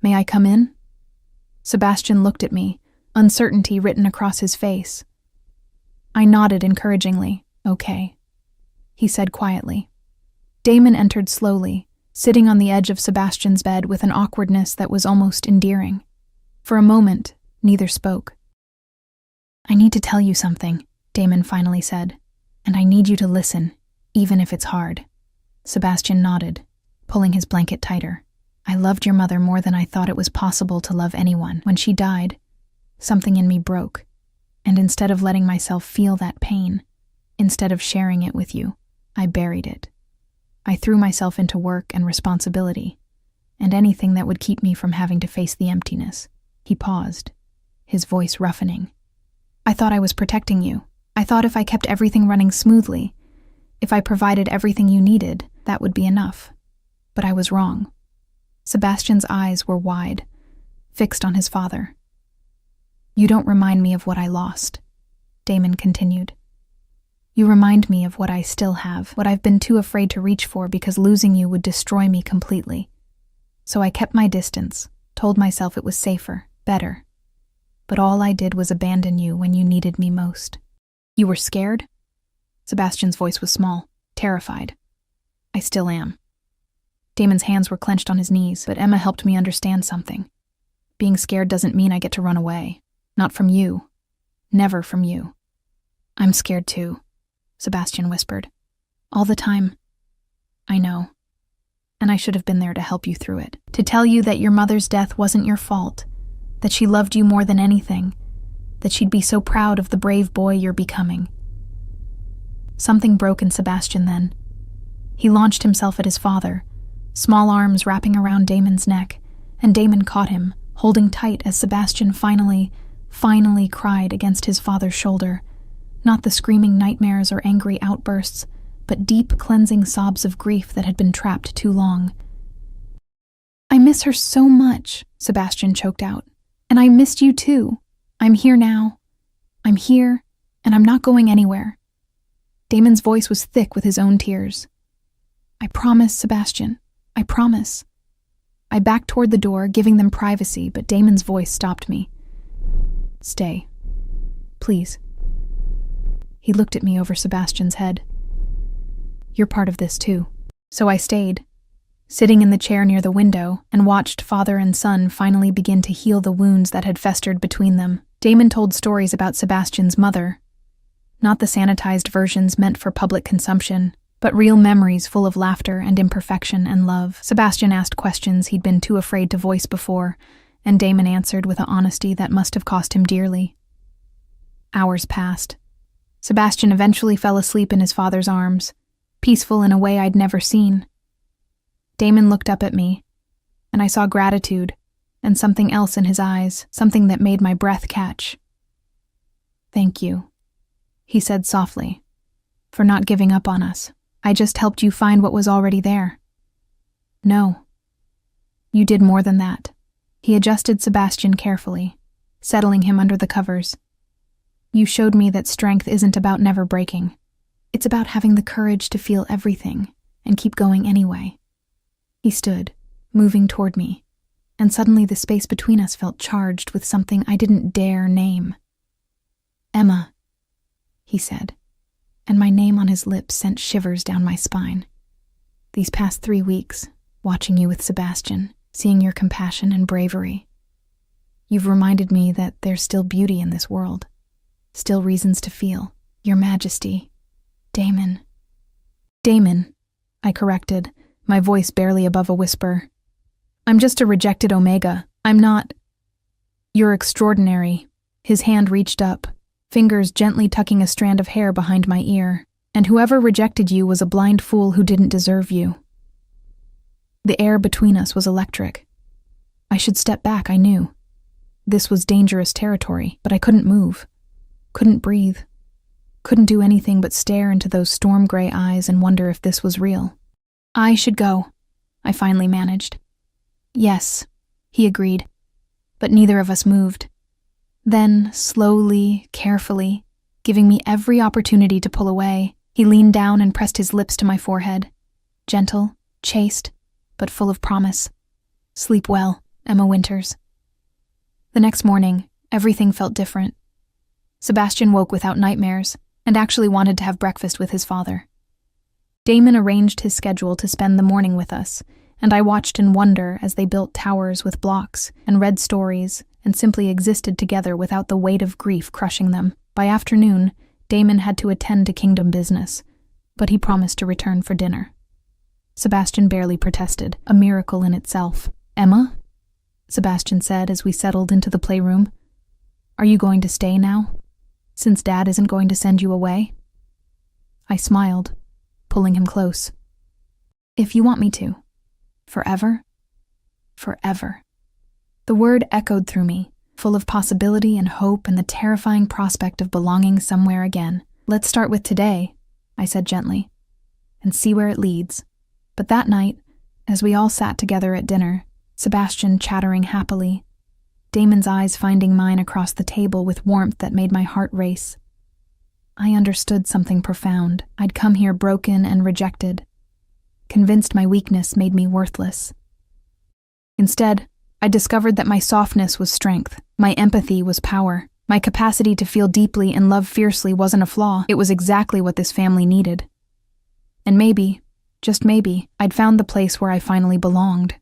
May I come in? Sebastian looked at me, uncertainty written across his face. I nodded encouragingly. Okay, he said quietly. Damon entered slowly, sitting on the edge of Sebastian's bed with an awkwardness that was almost endearing. For a moment, neither spoke. I need to tell you something, Damon finally said, and I need you to listen, even if it's hard. Sebastian nodded, pulling his blanket tighter. I loved your mother more than I thought it was possible to love anyone. When she died, something in me broke, and instead of letting myself feel that pain, instead of sharing it with you, I buried it. I threw myself into work and responsibility, and anything that would keep me from having to face the emptiness. He paused, his voice roughening. I thought I was protecting you. I thought if I kept everything running smoothly, if I provided everything you needed, that would be enough. But I was wrong. Sebastian's eyes were wide, fixed on his father. You don't remind me of what I lost, Damon continued. You remind me of what I still have, what I've been too afraid to reach for because losing you would destroy me completely. So I kept my distance, told myself it was safer, better. But all I did was abandon you when you needed me most. You were scared? Sebastian's voice was small, terrified. I still am. Damon's hands were clenched on his knees, but Emma helped me understand something. Being scared doesn't mean I get to run away. Not from you. Never from you. I'm scared too, Sebastian whispered. All the time. I know. And I should have been there to help you through it. To tell you that your mother's death wasn't your fault. That she loved you more than anything. That she'd be so proud of the brave boy you're becoming. Something broke in Sebastian then. He launched himself at his father, small arms wrapping around Damon's neck, and Damon caught him, holding tight as Sebastian finally cried against his father's shoulder. Not the screaming nightmares or angry outbursts, but deep, cleansing sobs of grief that had been trapped too long. I miss her so much, Sebastian choked out. And I missed you too. I'm here now. I'm here, and I'm not going anywhere. Damon's voice was thick with his own tears. I promise, Sebastian. I promise. I backed toward the door, giving them privacy, but Damon's voice stopped me. Stay. Please. He looked at me over Sebastian's head. You're part of this too. So I stayed, sitting in the chair near the window, and watched father and son finally begin to heal the wounds that had festered between them. Damon told stories about Sebastian's mother. Not the sanitized versions meant for public consumption, but real memories full of laughter and imperfection and love. Sebastian asked questions he'd been too afraid to voice before, and Damon answered with an honesty that must have cost him dearly. Hours passed. Sebastian eventually fell asleep in his father's arms, peaceful in a way I'd never seen. Damon looked up at me, and I saw gratitude and something else in his eyes, something that made my breath catch. Thank you, he said softly, for not giving up on us. I just helped you find what was already there. No, you did more than that. He adjusted Sebastian carefully, settling him under the covers. You showed me that strength isn't about never breaking. It's about having the courage to feel everything and keep going anyway. He stood, moving toward me, and suddenly the space between us felt charged with something I didn't dare name. Emma, he said, and my name on his lips sent shivers down my spine. These past 3 weeks, watching you with Sebastian, seeing your compassion and bravery. You've reminded me that there's still beauty in this world. Still reasons to feel. Your Majesty. Damon. Damon, I corrected, my voice barely above a whisper. I'm just a rejected Omega. I'm not... You're extraordinary. His hand reached up, fingers gently tucking a strand of hair behind my ear. And whoever rejected you was a blind fool who didn't deserve you. The air between us was electric. I should step back, I knew. This was dangerous territory, but I couldn't move. Couldn't breathe. Couldn't do anything but stare into those storm-gray eyes and wonder if this was real. I should go, I finally managed. Yes, he agreed, but neither of us moved. Then, slowly, carefully, giving me every opportunity to pull away, he leaned down and pressed his lips to my forehead. Gentle, chaste, but full of promise. Sleep well, Emma Winters. The next morning, everything felt different. Sebastian woke without nightmares and actually wanted to have breakfast with his father. Damon arranged his schedule to spend the morning with us, and I watched in wonder as they built towers with blocks and read stories and simply existed together without the weight of grief crushing them. By afternoon, Damon had to attend to kingdom business, but he promised to return for dinner. Sebastian barely protested, a miracle in itself. Emma? Sebastian said as we settled into the playroom. Are you going to stay now, since Dad isn't going to send you away? I smiled, pulling him close. If you want me to. Forever? Forever. The word echoed through me, full of possibility and hope and the terrifying prospect of belonging somewhere again. Let's start with today, I said gently, and see where it leads. But that night, as we all sat together at dinner, Sebastian chattering happily, Damon's eyes finding mine across the table with warmth that made my heart race, I understood something profound. I'd come here broken and rejected, convinced my weakness made me worthless. Instead, I discovered that my softness was strength, my empathy was power, my capacity to feel deeply and love fiercely wasn't a flaw. It was exactly what this family needed. And maybe, just maybe, I'd found the place where I finally belonged.